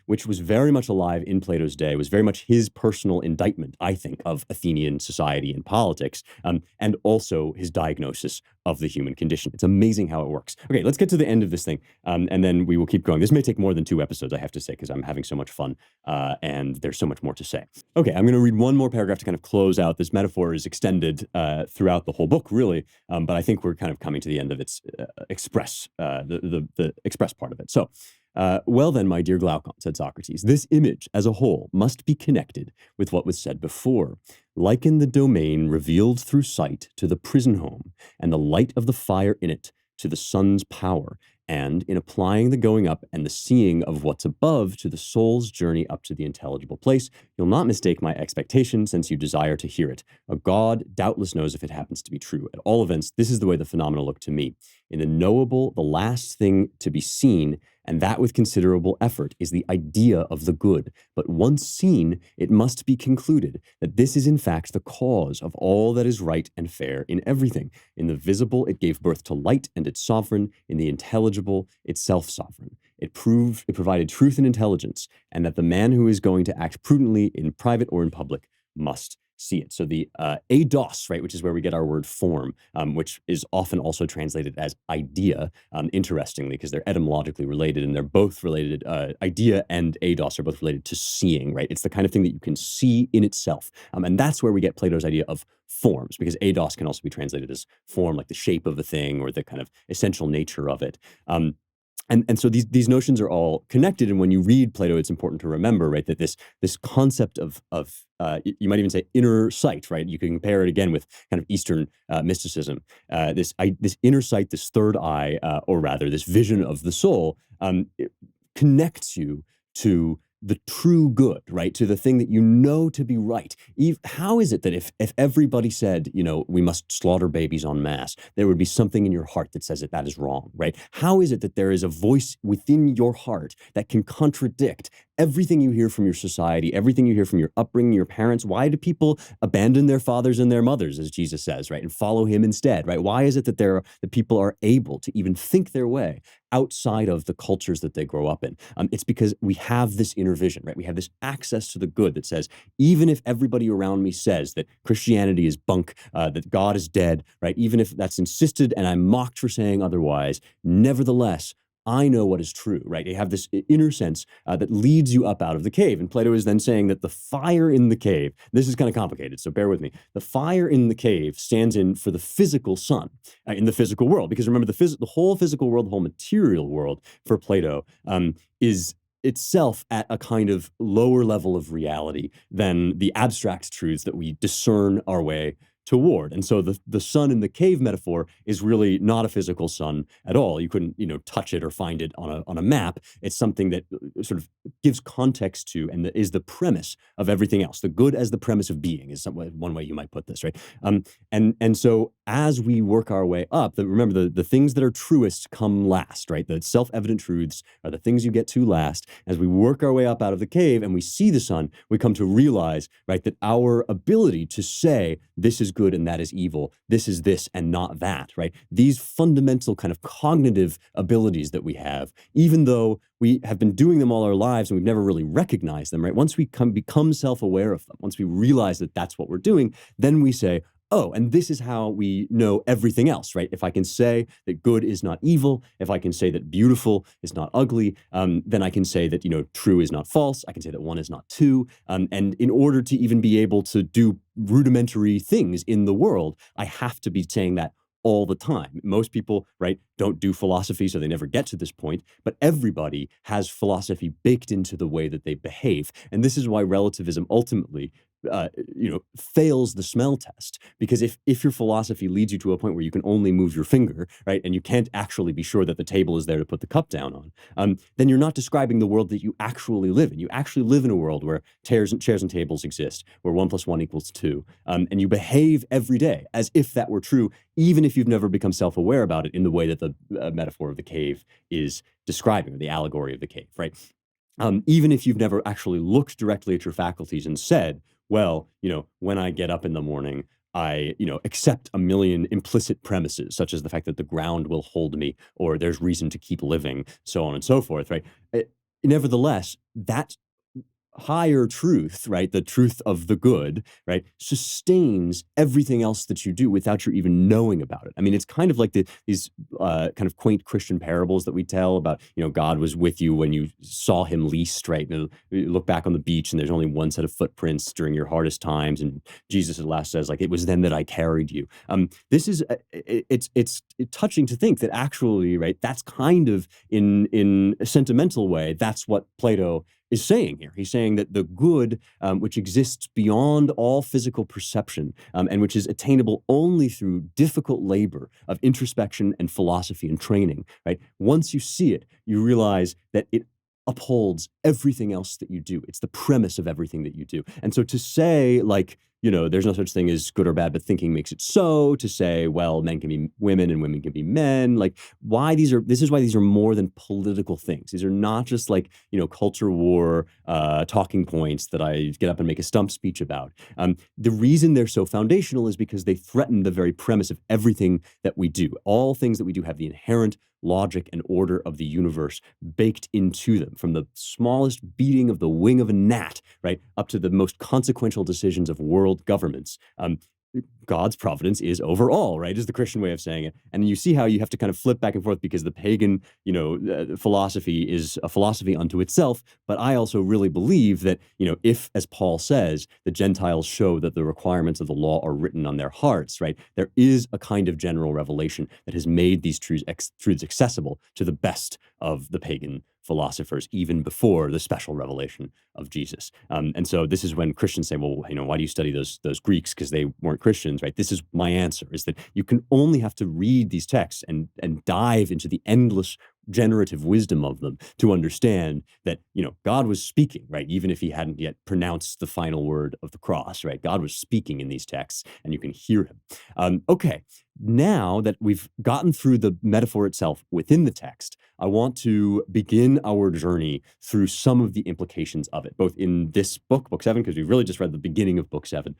which was very much alive in Plato's day, was very much his personal indictment, I think, of Athenian society and politics, and also his diagnosis of the human condition. It's amazing how it works. Okay, let's get to the end of this thing, and then we will keep going. This may take more than 2 episodes, I have to say, because I'm having so much fun, and there's so much more to say. Okay, I'm going to read one more paragraph to kind of close out. This metaphor is extended throughout the whole book, really, but I think we're kind of coming to the end of its express, the express part of it. So, well then, my dear Glaucon, said Socrates, this image as a whole must be connected with what was said before. Liken the domain revealed through sight to the prison home, and the light of the fire in it to the sun's power, and in applying the going up and the seeing of what's above to the soul's journey up to the intelligible place, you'll not mistake my expectation, since you desire to hear it. A god doubtless knows if it happens to be true. At all events, this is the way the phenomena look to me. In the knowable, the last thing to be seen, and that with considerable effort, is the idea of the good. But once seen, it must be concluded that this is in fact the cause of all that is right and fair in everything. In the visible, it gave birth to light and its sovereign. In the intelligible, itself sovereign. It provided truth and intelligence, and that the man who is going to act prudently in private or in public must see it. So the eidos, right, which is where we get our word form, which is often also translated as idea, interestingly, because they're etymologically related, and they're both related, idea and eidos are both related to seeing, right? It's the kind of thing that you can see in itself. And that's where we get Plato's idea of forms, because eidos can also be translated as form, like the shape of a thing or the kind of essential nature of it. And so these notions are all connected. And when you read Plato, it's important to remember, right, that this concept of you might even say inner sight, right? You can compare it again with kind of Eastern mysticism. This inner sight, this third eye, or rather this vision of the soul, it connects you to the true good, right? To the thing that you know to be right. How is it that if everybody said, we must slaughter babies en masse, there would be something in your heart that says that is wrong, right? How is it that there is a voice within your heart that can contradict everything you hear from your society, everything you hear from your upbringing, your parents? Why do people abandon their fathers and their mothers, as Jesus says, right, and follow him instead, right? Why is it that people are able to even think their way outside of the cultures that they grow up in? It's because we have this inner vision, right? We have this access to the good that says, even if everybody around me says that Christianity is bunk, that God is dead, right? Even if that's insisted and I'm mocked for saying otherwise, nevertheless, I know what is true, right? You have this inner sense that leads you up out of the cave. And Plato is then saying that the fire in the cave, this is kind of complicated, so bear with me. The fire in the cave stands in for the physical sun in the physical world. Because remember, the whole physical world, the whole material world for Plato is itself at a kind of lower level of reality than the abstract truths that we discern our way toward. And so the sun in the cave metaphor is really not a physical sun at all. You couldn't, touch it or find it on a map. It's something that sort of gives context to and is the premise of everything else. The good as the premise of being is one way you might put this, right? And so as we work our way up, remember the things that are truest come last, right? The self-evident truths are the things you get to last. As we work our way up out of the cave and we see the sun, we come to realize, right, that our ability to say this is good and that is evil, this is this and not that, right? These fundamental kind of cognitive abilities that we have, even though we have been doing them all our lives and we've never really recognized them, right? Once we become self-aware of them, once we realize that that's what we're doing, then we say, oh, and this is how we know everything else, right? If I can say that good is not evil, if I can say that beautiful is not ugly, then I can say that, true is not false. I can say that one is not two. And in order to even be able to do rudimentary things in the world, I have to be saying that all the time. Most people, right, don't do philosophy, so they never get to this point, but everybody has philosophy baked into the way that they behave. And this is why relativism ultimately fails the smell test. Because if your philosophy leads you to a point where you can only move your finger, right, and you can't actually be sure that the table is there to put the cup down on, then you're not describing the world that you actually live in. You actually live in a world where chairs and tables exist, where 1 + 1 = 2, and you behave every day as if that were true, even if you've never become self-aware about it in the way that the metaphor of the cave is describing, or the allegory of the cave, right? Even if you've never actually looked directly at your faculties and said, well, when I get up in the morning, I, accept a million implicit premises, such as the fact that the ground will hold me, or there's reason to keep living, so on and so forth, right? Nevertheless, that higher truth, right, the truth of the good, right, sustains everything else that you do without you even knowing about it. I mean, it's kind of like these kind of quaint Christian parables that we tell about, God was with you when you saw him least, right? And you look back on the beach and there's only one set of footprints during your hardest times. And Jesus at last says, like, it was then that I carried you. This is, it's touching to think that actually, right, that's kind of in a sentimental way, that's what Plato is saying here. He's saying that the good, which exists beyond all physical perception, and which is attainable only through difficult labor of introspection and philosophy and training, right? Once you see it, you realize that it upholds everything else that you do. It's the premise of everything that you do. And so to say, like, there's no such thing as good or bad, but thinking makes it so, to say, well, men can be women and women can be men, like, this is why these are more than political things. These are not just like, culture war talking points that I get up and make a stump speech about. The reason they're so foundational is because they threaten the very premise of everything that we do. All things that we do have the inherent logic and order of the universe baked into them, from the smallest beating of the wing of a gnat, right, up to the most consequential decisions of world governments. God's providence is over all, right, is the Christian way of saying it. And you see how you have to kind of flip back and forth, because the pagan, philosophy is a philosophy unto itself. But I also really believe that, if, as Paul says, the Gentiles show that the requirements of the law are written on their hearts, right, there is a kind of general revelation that has made these truths accessible to the best of the pagan philosophers, even before the special revelation of Jesus. And so this is when Christians say, well, why do you study those Greeks? Because they weren't Christians, right? This is my answer, is that you can only have to read these texts and dive into the endless generative wisdom of them to understand that, God was speaking, right? Even if he hadn't yet pronounced the final word of the cross, right? God was speaking in these texts, and you can hear him. Okay, now that we've gotten through the metaphor itself within the text, I want to begin our journey through some of the implications of it, both in this book, Book 7, because we've really just read the beginning of Book 7.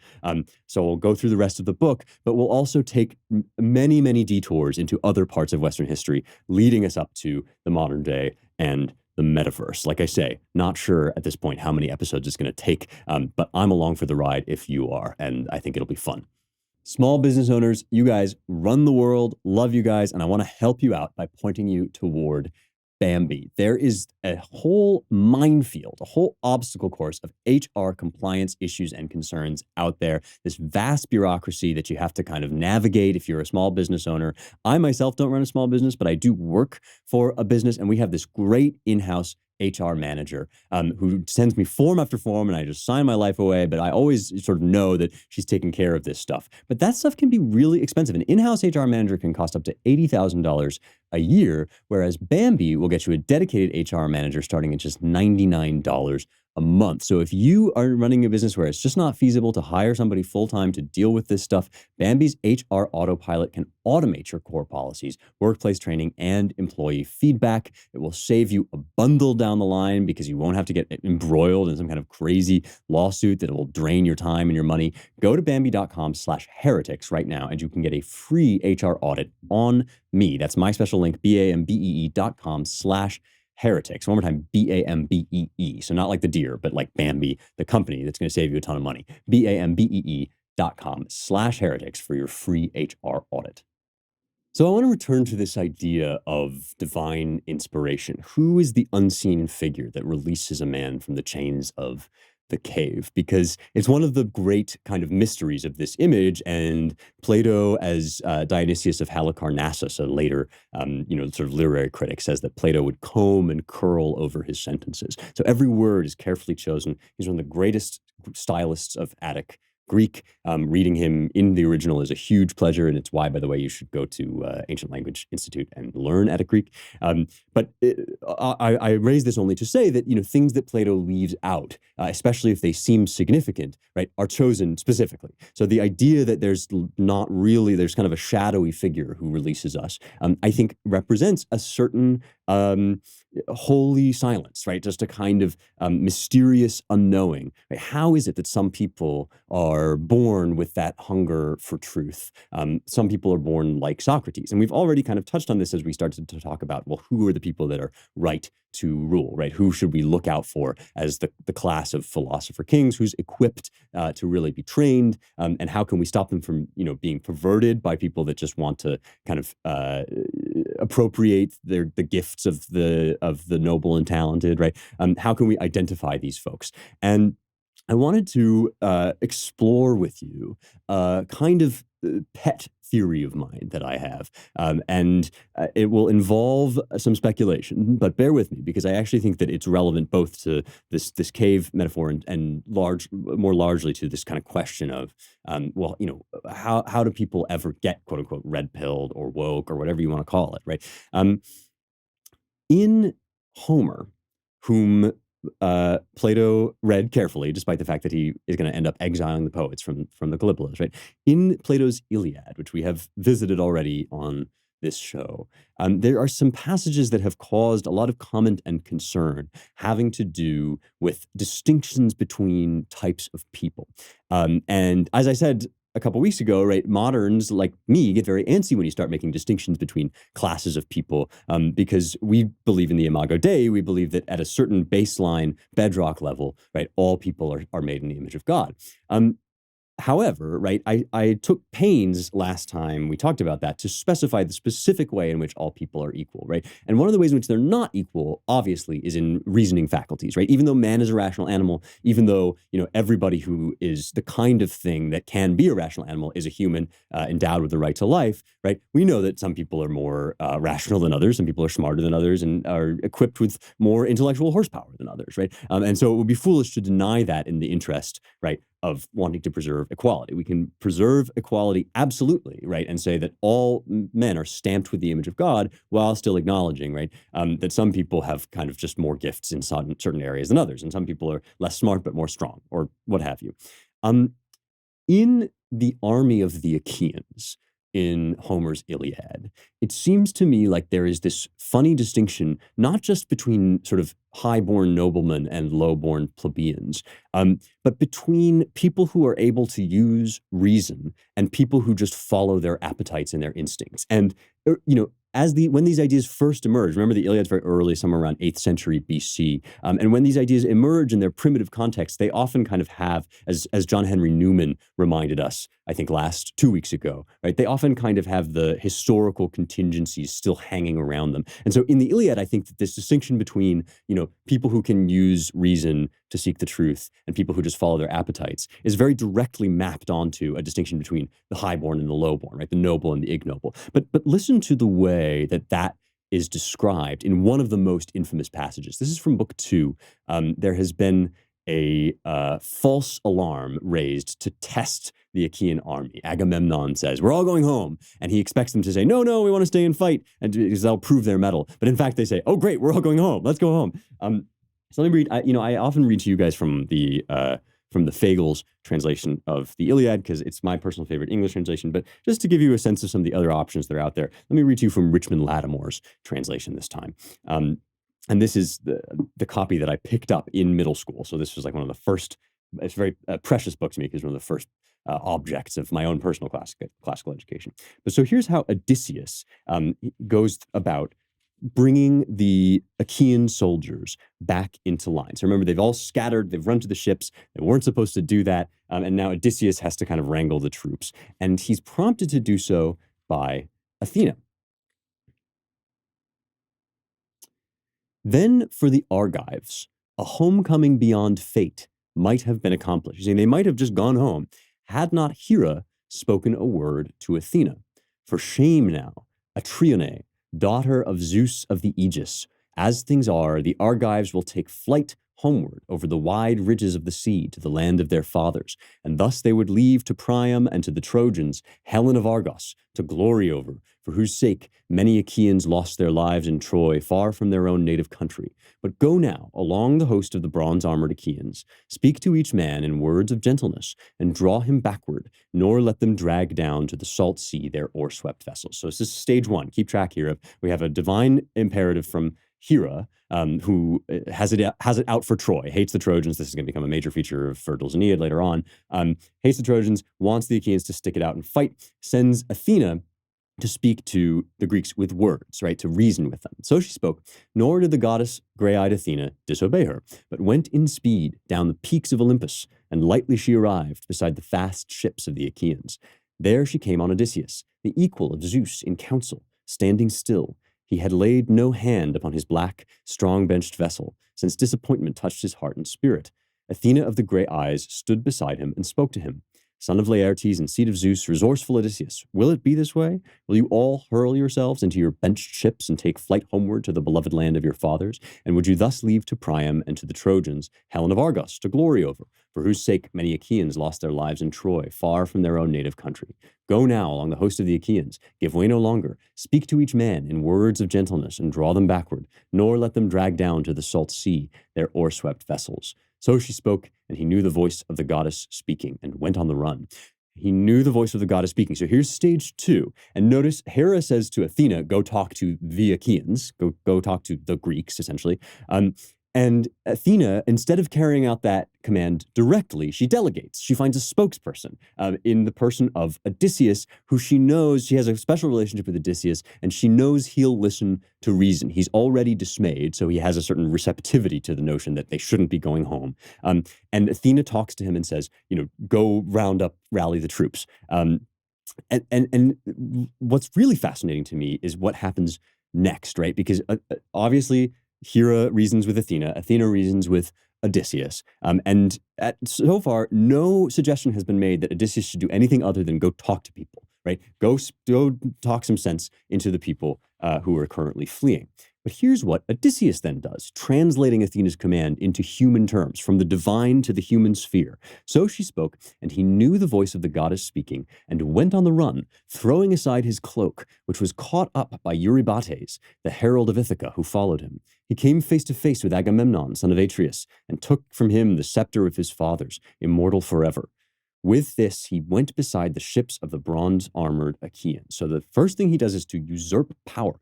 So we'll go through the rest of the book, but we'll also take many, many detours into other parts of Western history, leading us up to the modern day and the metaverse. Like I say, not sure at this point how many episodes it's going to take, but I'm along for the ride if you are, and I think it'll be fun. Small business owners, you guys run the world, love you guys, and I want to help you out by pointing you toward Bambee. There is a whole minefield, a whole obstacle course of HR compliance issues and concerns out there, this vast bureaucracy that you have to kind of navigate if you're a small business owner. I myself don't run a small business, but I do work for a business, and we have this great in-house HR manager who sends me form after form, and I just sign my life away, but I always sort of know that she's taking care of this stuff. But that stuff can be really expensive. An in-house HR manager can cost up to $80,000 a year, whereas Bambee will get you a dedicated HR manager starting at just $99 a month. So if you are running a business where it's just not feasible to hire somebody full-time to deal with this stuff, Bambee's HR Autopilot can automate your core policies, workplace training, and employee feedback. It will save you a bundle down the line because you won't have to get embroiled in some kind of crazy lawsuit that will drain your time and your money. Go to Bambee.com/heretics right now, and you can get a free HR audit on me. That's my special link, BAMBEE.com/heretics. One more time, BAMBEE. So not like the deer, but like Bambee, the company that's going to save you a ton of money. BAMBEE.com/heretics for your free HR audit. So I want to return to this idea of divine inspiration. Who is the unseen figure that releases a man from the chains of the cave, because it's one of the great kind of mysteries of this image. And Plato, as Dionysius of Halicarnassus, a later, sort of literary critic, says that Plato would comb and curl over his sentences. So every word is carefully chosen. He's one of the greatest stylists of Attic Greek. Reading him in the original is a huge pleasure, and it's why, by the way, you should go to Ancient Language Institute and learn Attic Greek. I raise this only to say that things that Plato leaves out, especially if they seem significant, right, are chosen specifically. So the idea that there's kind of a shadowy figure who releases us, I think represents a certain holy silence, right? Just a kind of mysterious unknowing. Right? How is it that some people are born with that hunger for truth? Some people are born like Socrates. And we've already kind of touched on this as we started to talk about, well, who are the people that are right to rule, right? Who should we look out for as the class of philosopher kings who's equipped to really be trained? And how can we stop them from, being perverted by people that just want to kind of appropriate the gifts of the noble and talented, right? How can we identify these folks? And I wanted to explore with you kind of pet theory of mine that I have. And it will involve some speculation, but bear with me because I actually think that it's relevant both to this cave metaphor and more largely to this kind of question of, how do people ever get, quote unquote, red-pilled or woke or whatever you want to call it, right? In Homer, whom Plato read carefully, despite the fact that he is going to end up exiling the poets from the Callipolis, right? In Plato's Iliad, which we have visited already on this show, there are some passages that have caused a lot of comment and concern having to do with distinctions between types of people. And as I said a couple weeks ago, right, moderns like me get very antsy when you start making distinctions between classes of people, because we believe in the Imago Dei. We believe that at a certain baseline bedrock level, right, all people are made in the image of God. However, right, I took pains last time we talked about that to specify the specific way in which all people are equal, right? And one of the ways in which they're not equal, obviously, is in reasoning faculties, right? Even though man is a rational animal, even though, everybody who is the kind of thing that can be a rational animal is a human endowed with the right to life, right? We know that some people are more rational than others, some people are smarter than others, and are equipped with more intellectual horsepower than others, right? And so it would be foolish to deny that in the interest, right, of wanting to preserve equality. We can preserve equality absolutely, right, and say that all men are stamped with the image of God while still acknowledging, right, that some people have kind of just more gifts in certain areas than others, and some people are less smart but more strong, or what have you. In the army of the Achaeans, in Homer's Iliad, it seems to me like there is this funny distinction, not just between sort of high-born noblemen and low-born plebeians, but between people who are able to use reason and people who just follow their appetites and their instincts. And, when these ideas first emerge, remember the Iliad's very early, somewhere around 8th century BC, and when these ideas emerge in their primitive context, they often kind of have, as John Henry Newman reminded us, I think 2 weeks ago, right? They often kind of have the historical contingencies still hanging around them. And so in the Iliad, I think that this distinction between, people who can use reason to seek the truth and people who just follow their appetites is very directly mapped onto a distinction between the highborn and the lowborn, right? The noble and the ignoble. But listen to the way that is described in one of the most infamous passages. This is from Book 2. There has been a false alarm raised to test the Achaean army. Agamemnon says, "We're all going home." And he expects them to say, no, we want to stay and fight, and because that'll prove their mettle. But in fact, they say, "Oh, great, we're all going home. Let's go home." So let me read, I often read to you guys from the Fagel's translation of the Iliad, because it's my personal favorite English translation. But just to give you a sense of some of the other options that are out there, let me read to you from Richmond Lattimore's translation this time. And this is the copy that I picked up in middle school. So this was like one of the first, it's a very precious book to me because one of the first objects of my own personal classical education. But so here's how Odysseus goes about bringing the Achaean soldiers back into line. So remember, they've all scattered, they've run to the ships, they weren't supposed to do that, and now Odysseus has to kind of wrangle the troops. And he's prompted to do so by Athena. "Then for the Argives, a homecoming beyond fate, might have been accomplished. He's saying they might have just gone home had not Hera spoken a word to Athena. For shame now, Atrione, daughter of Zeus of the Aegis. As things are, the Argives will take flight homeward over the wide ridges of the sea to the land of their fathers, and thus they would leave to Priam and to the Trojans Helen of Argos to glory over, for whose sake many Achaeans lost their lives in Troy, far from their own native country. But go now along the host of the bronze-armored Achaeans, speak to each man in words of gentleness, and draw him backward, nor let them drag down to the salt sea their oar-swept vessels. So this is stage one. Keep track here of, we have a divine imperative from Hera, who has it out for Troy, hates the Trojans. This is going to become a major feature of Virgil's Aeneid later on. Hates the Trojans, wants the Achaeans to stick it out and fight, sends Athena to speak to the Greeks with words, right, to reason with them. So she spoke, nor did the goddess gray-eyed Athena disobey her, but went in speed down the peaks of Olympus, and lightly she arrived beside the fast ships of the Achaeans. There she came on Odysseus, the equal of Zeus in council, standing still. He had laid no hand upon his black, strong-benched vessel, since disappointment touched his heart and spirit. Athena of the grey eyes stood beside him and spoke to him. Son of Laertes and seed of Zeus, resourceful Odysseus, will it be this way? Will you all hurl yourselves into your benched ships and take flight homeward to the beloved land of your fathers? And would you thus leave to Priam and to the Trojans Helen of Argos to glory over, for whose sake many Achaeans lost their lives in Troy, far from their own native country? Go now along the host of the Achaeans, give way no longer, speak to each man in words of gentleness, and draw them backward, nor let them drag down to the salt sea their oar-swept vessels. So she spoke, and he knew the voice of the goddess speaking, and went on the run. He knew the voice of the goddess speaking. So here's stage two. And notice Hera says to Athena, go talk to the Achaeans, go talk to the Greeks, essentially. And Athena, instead of carrying out that command directly, she delegates. She finds a spokesperson in the person of Odysseus, who she knows, she has a special relationship with Odysseus, and she knows he'll listen to reason. He's already dismayed, so he has a certain receptivity to the notion that they shouldn't be going home. And Athena talks to him and says, go rally the troops. And what's really fascinating to me is what happens next, right? Because obviously, Hera reasons with Athena, Athena reasons with Odysseus. And so far, no suggestion has been made that Odysseus should do anything other than go talk to people, right? Go talk some sense into the people who are currently fleeing. But here's what Odysseus then does, translating Athena's command into human terms, from the divine to the human sphere. So she spoke, and he knew the voice of the goddess speaking, and went on the run, throwing aside his cloak, which was caught up by Eurybates, the herald of Ithaca, who followed him. He came face to face with Agamemnon, son of Atreus, and took from him the scepter of his fathers, immortal forever. With this, he went beside the ships of the bronze-armored Achaeans. So the first thing he does is to usurp power.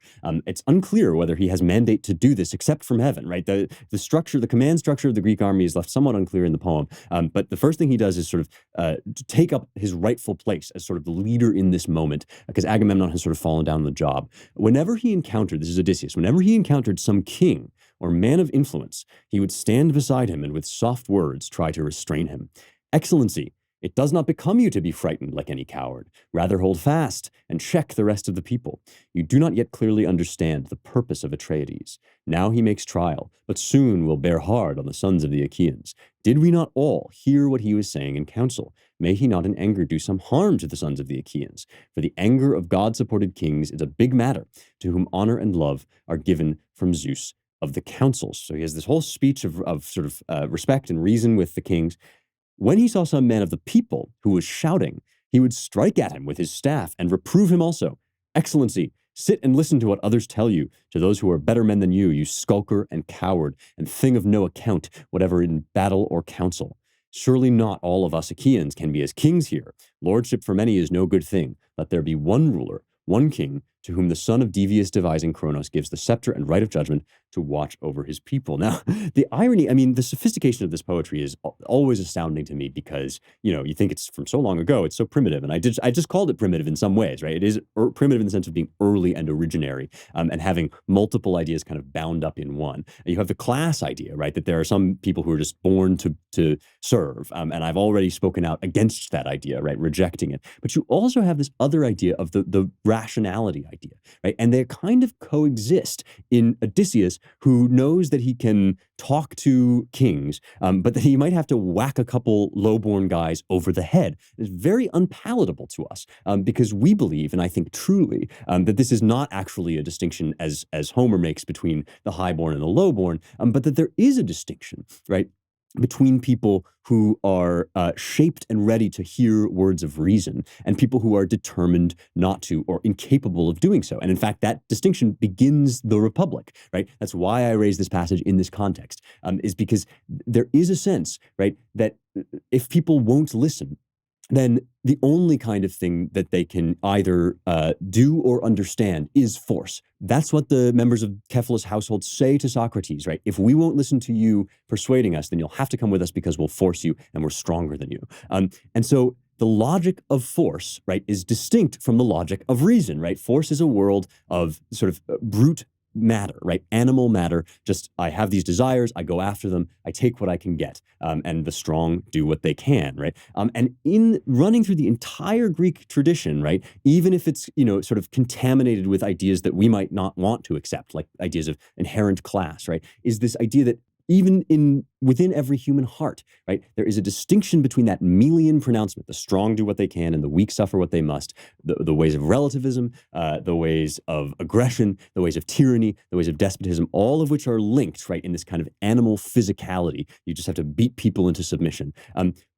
It's unclear whether he has mandate to do this except from heaven, right? The command structure of the Greek army is left somewhat unclear in the poem. But the first thing he does is sort of take up his rightful place as sort of the leader in this moment, because Agamemnon has sort of fallen down on the job. Whenever he encountered, this is Odysseus, whenever he encountered some king or man of influence, he would stand beside him and with soft words try to restrain him. Excellency, it does not become you to be frightened like any coward. Rather hold fast and check the rest of the people. You do not yet clearly understand the purpose of Atreides. Now he makes trial, but soon will bear hard on the sons of the Achaeans. Did we not all hear what he was saying in council? May he not in anger do some harm to the sons of the Achaeans? For the anger of God-supported kings is a big matter, to whom honor and love are given from Zeus of the councils. So he has this whole speech of sort of respect and reason with the kings. When he saw some man of the people who was shouting, he would strike at him with his staff and reprove him also. Excellency, sit and listen to what others tell you, to those who are better men than you skulker and coward, and thing of no account, whatever in battle or council. Surely not all of us Achaeans can be as kings here. Lordship for many is no good thing. Let there be one ruler, one king, to whom the son of devious devising Kronos gives the scepter and right of judgment to watch over his people. Now, the irony, the sophistication of this poetry is always astounding to me because, you think it's from so long ago, it's so primitive. And I just called it primitive in some ways, right? It is primitive in the sense of being early and originary, and having multiple ideas kind of bound up in one. And you have the class idea, right? That there are some people who are just born to serve. And I've already spoken out against that idea, right? Rejecting it. But you also have this other idea of the rationality idea, right? And they kind of coexist in Odysseus, who knows that he can talk to kings, but that he might have to whack a couple lowborn guys over the head. It's very unpalatable to us because we believe, and I think truly, that this is not actually a distinction as Homer makes between the highborn and the lowborn, but that there is a distinction, right, between people who are shaped and ready to hear words of reason and people who are determined not to or incapable of doing so. And in fact, that distinction begins the Republic, right? That's why I raise this passage in this context, is because there is a sense, right, that if people won't listen, then the only kind of thing that they can either do or understand is force. That's what the members of Cephalus' household say to Socrates, right? If we won't listen to you persuading us, then you'll have to come with us because we'll force you and we're stronger than you. And so the logic of force, right, is distinct from the logic of reason, right? Force is a world of sort of brute matter, right? Animal matter. Just, I have these desires, I go after them, I take what I can get, and the strong do what they can, right? And in running through the entire Greek tradition, right, even if it's, sort of contaminated with ideas that we might not want to accept, like ideas of inherent class, right, is this idea that even within every human heart, right, there is a distinction between that Melian pronouncement, the strong do what they can and the weak suffer what they must, the ways of relativism, the ways of aggression, the ways of tyranny, the ways of despotism, all of which are linked, right, in this kind of animal physicality. You just have to beat people into submission,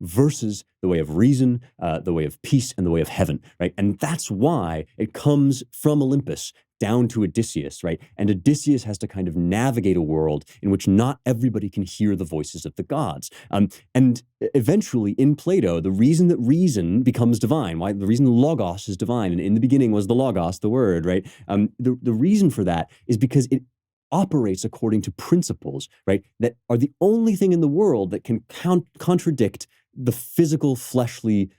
versus the way of reason, the way of peace, and the way of heaven, right? And that's why it comes from Olympus down to Odysseus, right? And Odysseus has to kind of navigate a world in which not everybody can hear the voices of the gods. And eventually in Plato, the reason that reason becomes divine, why the reason logos is divine, and in the beginning was the logos, the word, right? The reason for that is because it operates according to principles, right, that are the only thing in the world that can contradict the physical, fleshly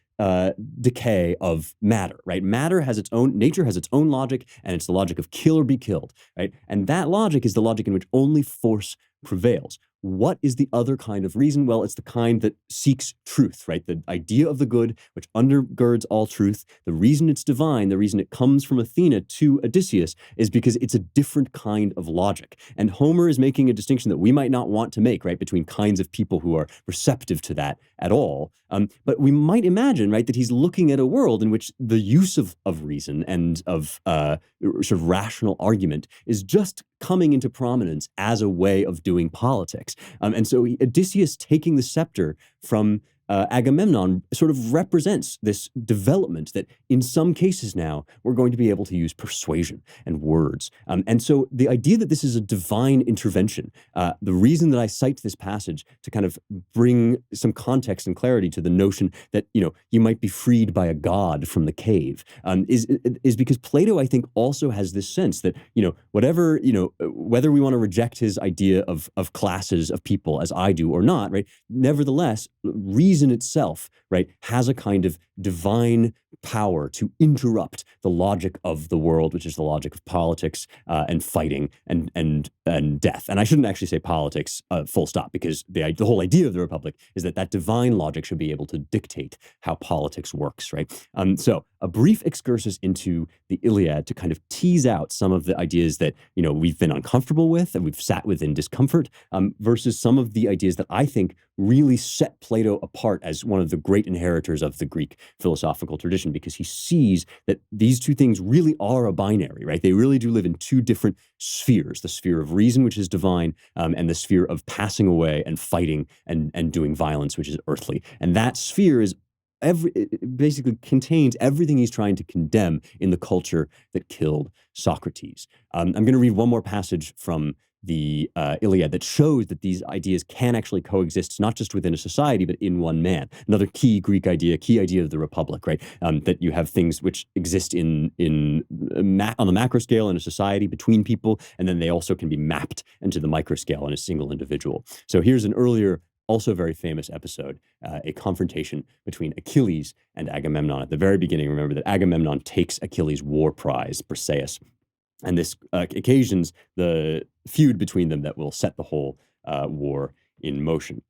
decay of matter, right? Nature has its own logic, and it's the logic of kill or be killed, right? And that logic is the logic in which only force prevails. What is the other kind of reason? Well, it's the kind that seeks truth, right? The idea of the good, which undergirds all truth. The reason it's divine, the reason it comes from Athena to Odysseus, is because it's a different kind of logic. And Homer is making a distinction that we might not want to make, right, between kinds of people who are receptive to that at all. But we might imagine, right, that he's looking at a world in which the use of reason and of sort of rational argument is just coming into prominence as a way of doing politics. And so Odysseus taking the scepter from Agamemnon sort of represents this development that in some cases now we're going to be able to use persuasion and words. And so the idea that this is a divine intervention, the reason that I cite this passage to kind of bring some context and clarity to the notion that, you might be freed by a god from the cave, is because Plato, I think, also has this sense that, whatever, whether we want to reject his idea of classes of people as I do or not, right, nevertheless, reason itself, right, has a kind of divine power to interrupt the logic of the world, which is the logic of politics and fighting and death. And I shouldn't actually say politics full stop, because the whole idea of the Republic is that divine logic should be able to dictate how politics works, right? So a brief excursus into the Iliad to kind of tease out some of the ideas that, we've been uncomfortable with and we've sat with in discomfort, versus some of the ideas that I think really set Plato apart as one of the great inheritors of the Greek philosophical tradition, because he sees that these two things really are a binary, right? They really do live in two different spheres, the sphere of reason, which is divine, and the sphere of passing away and fighting and doing violence, which is earthly. And that sphere is it basically contains everything he's trying to condemn in the culture that killed Socrates. I'm going to read one more passage from the Iliad that shows that these ideas can actually coexist, not just within a society, but in one man. Another key Greek idea, key idea of the Republic, right? That you have things which exist on the macro scale in a society between people, and then they also can be mapped into the micro scale in a single individual. So here's an earlier, also very famous episode, a confrontation between Achilles and Agamemnon. At the very beginning, remember that Agamemnon takes Achilles' war prize, Briseis, and this occasions the feud between them that will set the whole war in motion.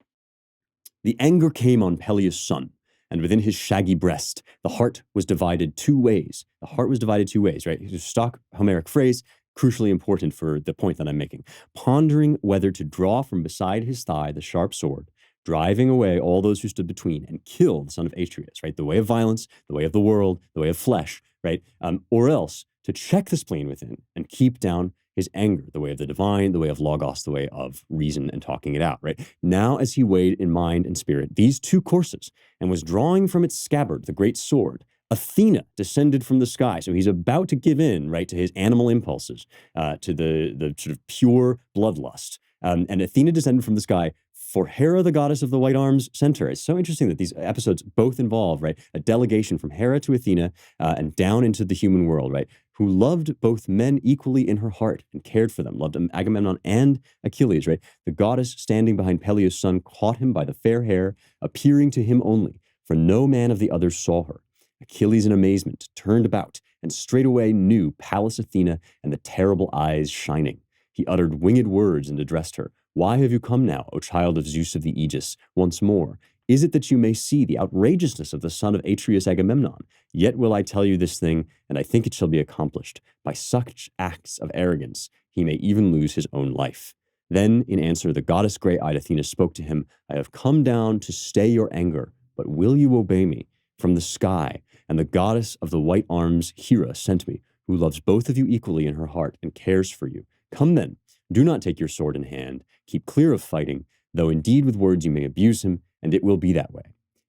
The anger came on Peleus' son, and within his shaggy breast, the heart was divided two ways. The heart was divided two ways, right? It's a stock Homeric phrase, crucially important for the point that I'm making. Pondering whether to draw from beside his thigh the sharp sword, driving away all those who stood between, and kill the son of Atreus, right? The way of violence, the way of the world, the way of flesh, right? Or else to check the spleen within and keep down his anger, the way of the divine, the way of logos, the way of reason and talking it out, right? Now, as he weighed in mind and spirit these two courses and was drawing from its scabbard the great sword, Athena descended from the sky. So he's about to give in, right, to his animal impulses, to the sort of pure bloodlust. And Athena descended from the sky, for Hera, the goddess of the white arms, sent her. It's so interesting that these episodes both involve, right, a delegation from Hera to Athena and down into the human world, right, who loved both men equally in her heart and cared for them, loved Agamemnon and Achilles, right? The goddess standing behind Peleus' son caught him by the fair hair, appearing to him only, for no man of the others saw her. Achilles, in amazement, turned about and straightway knew Pallas Athena and the terrible eyes shining. He uttered winged words and addressed her. Why have you come now, O child of Zeus of the Aegis, once more? Is it that you may see the outrageousness of the son of Atreus Agamemnon? Yet will I tell you this thing, and I think it shall be accomplished. By such acts of arrogance, he may even lose his own life. Then, in answer, the goddess gray-eyed Athena spoke to him, I have come down to stay your anger, but will you obey me? From the sky, and the goddess of the white arms, Hera, sent me, who loves both of you equally in her heart and cares for you. Come then, do not take your sword in hand. Keep clear of fighting, though indeed with words you may abuse him, and it will be that way.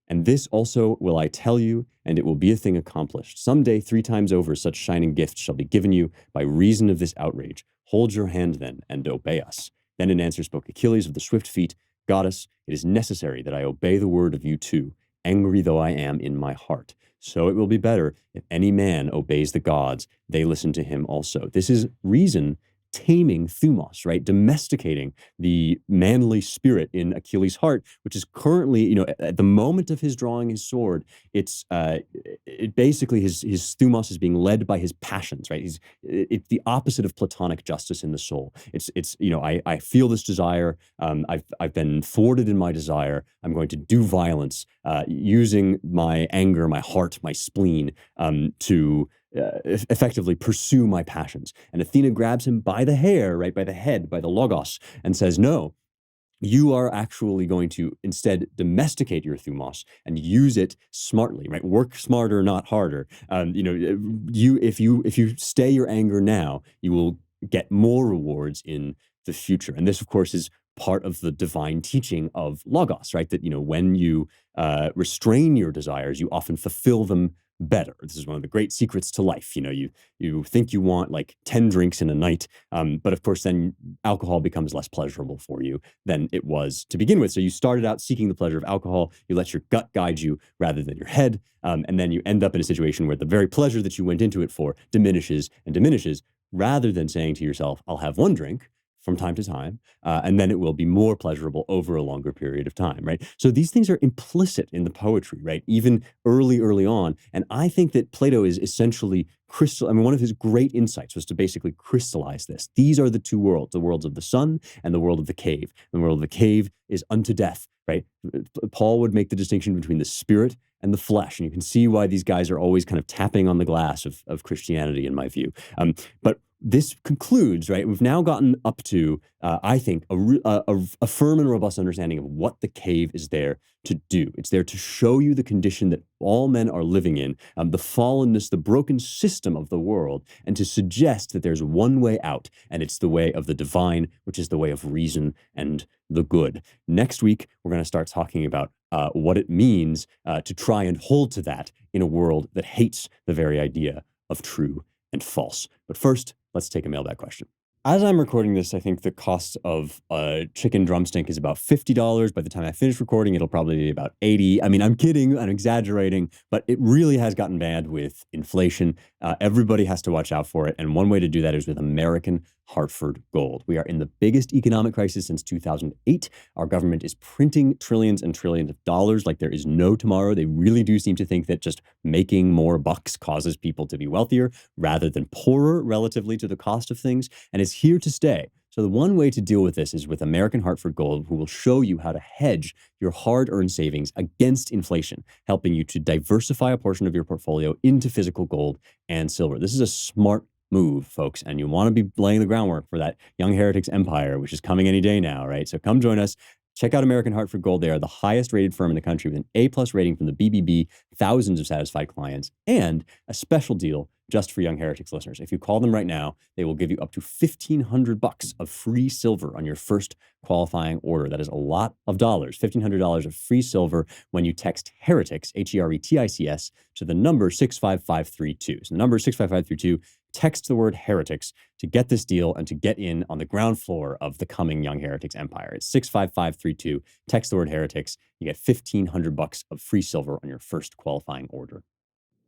And this also will I tell you, and it will be a thing accomplished. Some day, 3 times over, such shining gifts shall be given you by reason of this outrage. Hold your hand then, and obey us. Then in answer spoke Achilles of the swift feet, Goddess, it is necessary that I obey the word of you too, angry though I am in my heart. So it will be better if any man obeys the gods, they listen to him also. This is reason taming thumos, right? Domesticating the manly spirit in Achilles' heart, which is currently, at the moment of his drawing his sword, it's basically his thumos is being led by his passions, right? It's the opposite of platonic justice in the soul. It's I feel this desire. I've been thwarted in my desire. I'm going to do violence using my anger, my heart, my spleen to effectively pursue my passions. And Athena grabs him by the hair, right, by the head, by the logos, and says, no, you are actually going to instead domesticate your thumos and use it smartly, right? Work smarter, not harder. If you stay your anger now, you will get more rewards in the future. And this, of course, is part of the divine teaching of logos, right? That, when you restrain your desires, you often fulfill them better. This is one of the great secrets to life. You think you want like 10 drinks in a night, but of course then alcohol becomes less pleasurable for you than it was to begin with. So you started out seeking the pleasure of alcohol, you let your gut guide you rather than your head, and then you end up in a situation where the very pleasure that you went into it for diminishes and diminishes, rather than saying to yourself, I'll have one drink from time to time, and then it will be more pleasurable over a longer period of time, right? So these things are implicit in the poetry, right? Even early on. And I think that Plato is essentially one of his great insights was to basically crystallize this. These are the two worlds, the worlds of the sun and the world of the cave. The world of the cave is unto death, right? Paul would make the distinction between the spirit and the flesh. And you can see why these guys are always kind of tapping on the glass of Christianity, in my view. But this concludes, right? We've now gotten up to, I think, a firm and robust understanding of what the cave is there to do. It's there to show you the condition that all men are living in, the fallenness, the broken system of the world, and to suggest that there's one way out, and it's the way of the divine, which is the way of reason and the good. Next week, we're going to start talking about what it means to try and hold to that in a world that hates the very idea of true and false. But first, let's take a mailbag question. As I'm recording this, I think the cost of a chicken drumstick is about $50. By the time I finish recording, it'll probably be about $80. I mean, I'm kidding, I'm exaggerating, but it really has gotten bad with inflation. Everybody has to watch out for it. And one way to do that is with American Hartford Gold. We are in the biggest economic crisis since 2008. Our government is printing trillions and trillions of dollars like there is no tomorrow. They really do seem to think that just making more bucks causes people to be wealthier rather than poorer relatively to the cost of things. And it's here to stay. So the one way to deal with this is with American Hartford Gold, who will show you how to hedge your hard-earned savings against inflation, helping you to diversify a portion of your portfolio into physical gold and silver. This is a smart move, folks, and you want to be laying the groundwork for that Young Heretics empire, which is coming any day now, right? So come join us. Check out American Hartford Gold. They are the highest rated firm in the country with an A+ rating from the BBB, thousands of satisfied clients, and a special deal just for Young Heretics listeners. If you call them right now, they will give you up to $1,500 of free silver on your first qualifying order. That is a lot of dollars. $1,500 of free silver when you text Heretics, Heretics, to the number 65532. So the number 65532. Text the word Heretics to get this deal and to get in on the ground floor of the coming Young Heretics empire. It's 65532. Text the word Heretics. You get $1,500 of free silver on your first qualifying order.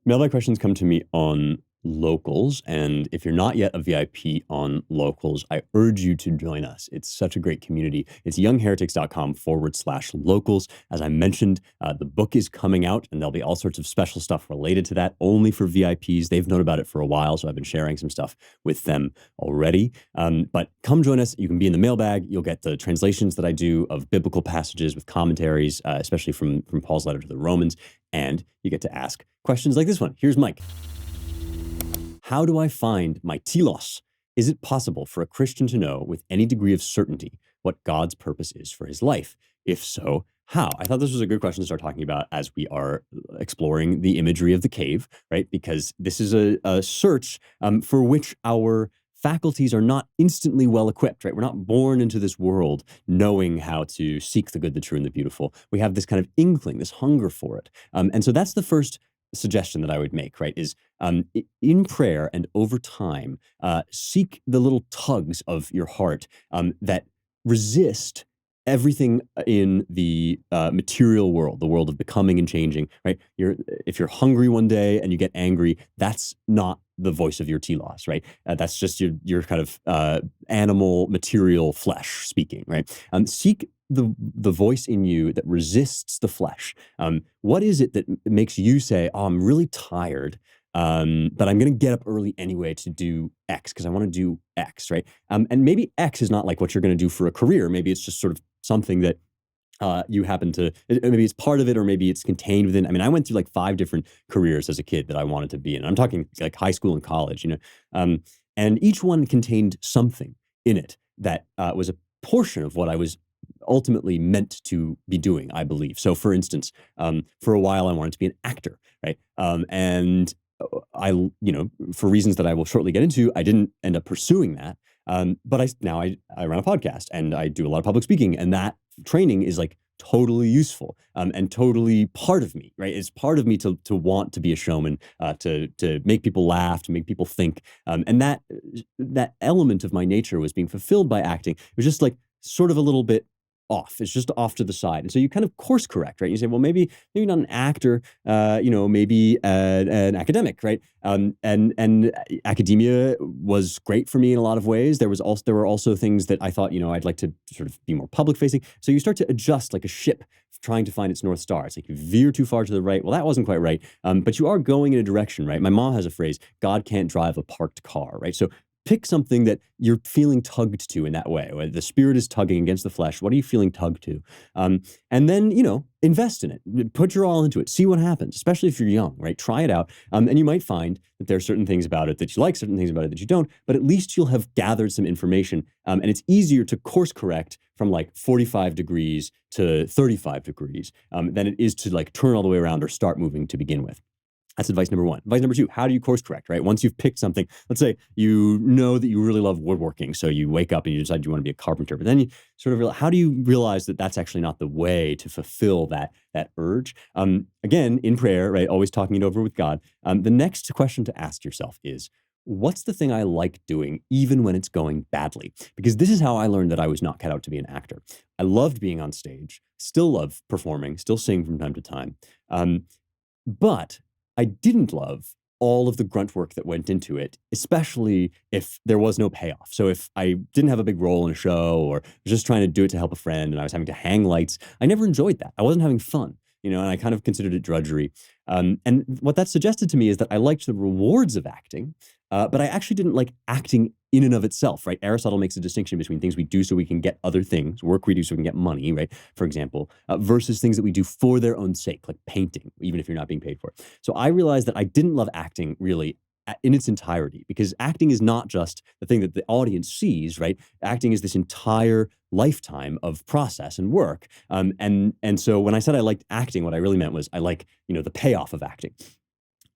Mailbag questions come to me on Locals, and if you're not yet a VIP on Locals, I urge you to join us. It's such a great community. It's youngheretics.com/locals. As I mentioned, the book is coming out, and there'll be all sorts of special stuff related to that, only for VIPs. They've known about it for a while, so I've been sharing some stuff with them already. But come join us. You can be in the mailbag. You'll get the translations that I do of biblical passages with commentaries, especially from Paul's letter to the Romans, and you get to ask questions like this one. Here's Mike. How do I find my telos? Is it possible for a Christian to know with any degree of certainty what God's purpose is for his life? If so, how? I thought this was a good question to start talking about as we are exploring the imagery of the cave, right? Because this is a search for which our faculties are not instantly well equipped, right? We're not born into this world knowing how to seek the good, the true, and the beautiful. We have this kind of inkling, this hunger for it. And so that's the first suggestion that I would make, right, is in prayer and over time, seek the little tugs of your heart that resist everything in the material world, the world of becoming and changing, right? If you're hungry one day and you get angry, that's not the voice of your telos, right? That's just your kind of animal, material flesh speaking, right? Seek the voice in you that resists the flesh. What is it that makes you say, oh, I'm really tired, but I'm going to get up early anyway to do X because I want to do X, right? And maybe X is not like what you're going to do for a career. Maybe it's just sort of something that you happen to, maybe it's part of it, or maybe it's contained within. I mean, I went through like 5 different careers as a kid that I wanted to be in. I'm talking like high school and college, and each one contained something in it that was a portion of what I was ultimately meant to be doing, I believe. So for instance, for a while I wanted to be an actor, right? And I, for reasons that I will shortly get into, I didn't end up pursuing that. But I run a podcast and I do a lot of public speaking, and that training is like totally useful and totally part of me, right? It's part of me to want to be a showman, to make people laugh, to make people think, and that element of my nature was being fulfilled by acting. It was just like sort of a little bit off. It's just off to the side. And so you kind of course correct, right? You say, well, maybe not an actor, maybe an academic, right? And academia was great for me in a lot of ways. There were also things that I thought, I'd like to sort of be more public facing. So you start to adjust like a ship trying to find its North Star. It's like you veer too far to the right. Well, that wasn't quite right. But you are going in a direction, right? My mom has a phrase, God can't drive a parked car, right? So pick something that you're feeling tugged to in that way. Where the spirit is tugging against the flesh. What are you feeling tugged to? And then, invest in it. Put your all into it. See what happens, especially if you're young, right? Try it out. And you might find that there are certain things about it that you like, certain things about it that you don't, but at least you'll have gathered some information. And it's easier to course correct from like 45 degrees to 35 degrees than it is to like turn all the way around or start moving to begin with. That's advice number 1. Advice number 2, how do you course correct, right? Once you've picked something, let's say you know that you really love woodworking. So you wake up and you decide you want to be a carpenter, but then you sort of realize, how do you realize that that's actually not the way to fulfill that urge? Again, in prayer, right? Always talking it over with God. The next question to ask yourself is, what's the thing I like doing even when it's going badly? Because this is how I learned that I was not cut out to be an actor. I loved being on stage, still love performing, still sing from time to time. But I didn't love all of the grunt work that went into it, especially if there was no payoff. So if I didn't have a big role in a show or was just trying to do it to help a friend and I was having to hang lights, I never enjoyed that. I wasn't having fun, and I kind of considered it drudgery. And what that suggested to me is that I liked the rewards of acting, but I actually didn't like acting in and of itself, right? Aristotle makes a distinction between things we do so we can get other things, work we do so we can get money, right? For example, versus things that we do for their own sake, like painting, even if you're not being paid for it. So I realized that I didn't love acting really in its entirety, because acting is not just the thing that the audience sees, right? Acting is this entire lifetime of process and work. And so when I said I liked acting, what I really meant was I like, the payoff of acting.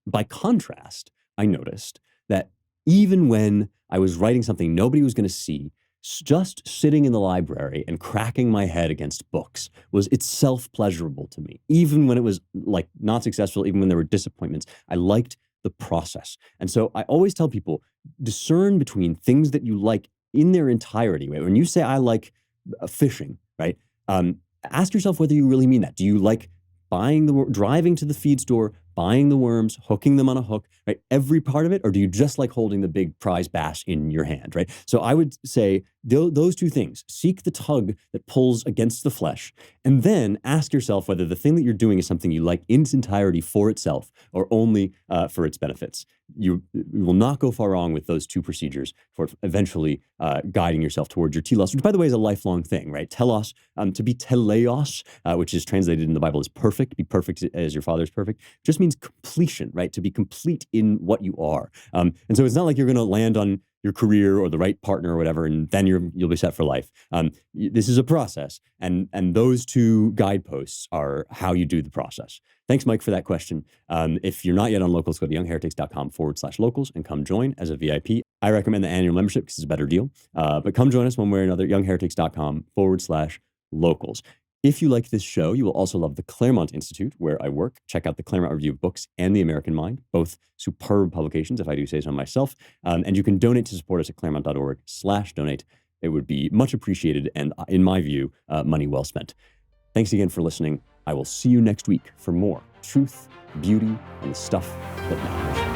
By contrast, I noticed that even when I was writing something nobody was going to see, just sitting in the library and cracking my head against books was itself pleasurable to me. Even when it was like not successful, even when there were disappointments, I liked the process. And so I always tell people, discern between things that you like in their entirety. Right? When you say I like fishing, right? Ask yourself whether you really mean that. Do you like driving to the feed store, buying the worms, hooking them on a hook, right? Every part of it? Or do you just like holding the big prize bass in your hand, right? So I would say those two things. Seek the tug that pulls against the flesh, and then ask yourself whether the thing that you're doing is something you like in its entirety for itself or only for its benefits. You will not go far wrong with those two procedures for eventually guiding yourself towards your telos, which, by the way, is a lifelong thing, right? Telos, to be teleos, which is translated in the Bible as perfect, be perfect as your Father is perfect, just means completion, right? To be complete in what you are. And so it's not like you're going to land on your career or the right partner or whatever, and then you'll be set for life. This is a process, and those two guideposts are how you do the process. Thanks, Mike, for that question. If you're not yet on Locals, go to youngheretics.com/locals and come join as a VIP. I recommend the annual membership because it's a better deal. But come join us one way or another, youngheretics.com/locals. If you like this show, you will also love the Claremont Institute, where I work. Check out the Claremont Review of Books and the American Mind, both superb publications, if I do say so myself. And you can donate to support us at claremont.org/donate. It would be much appreciated and, in my view, money well spent. Thanks again for listening. I will see you next week for more truth, beauty, and the stuff that matters.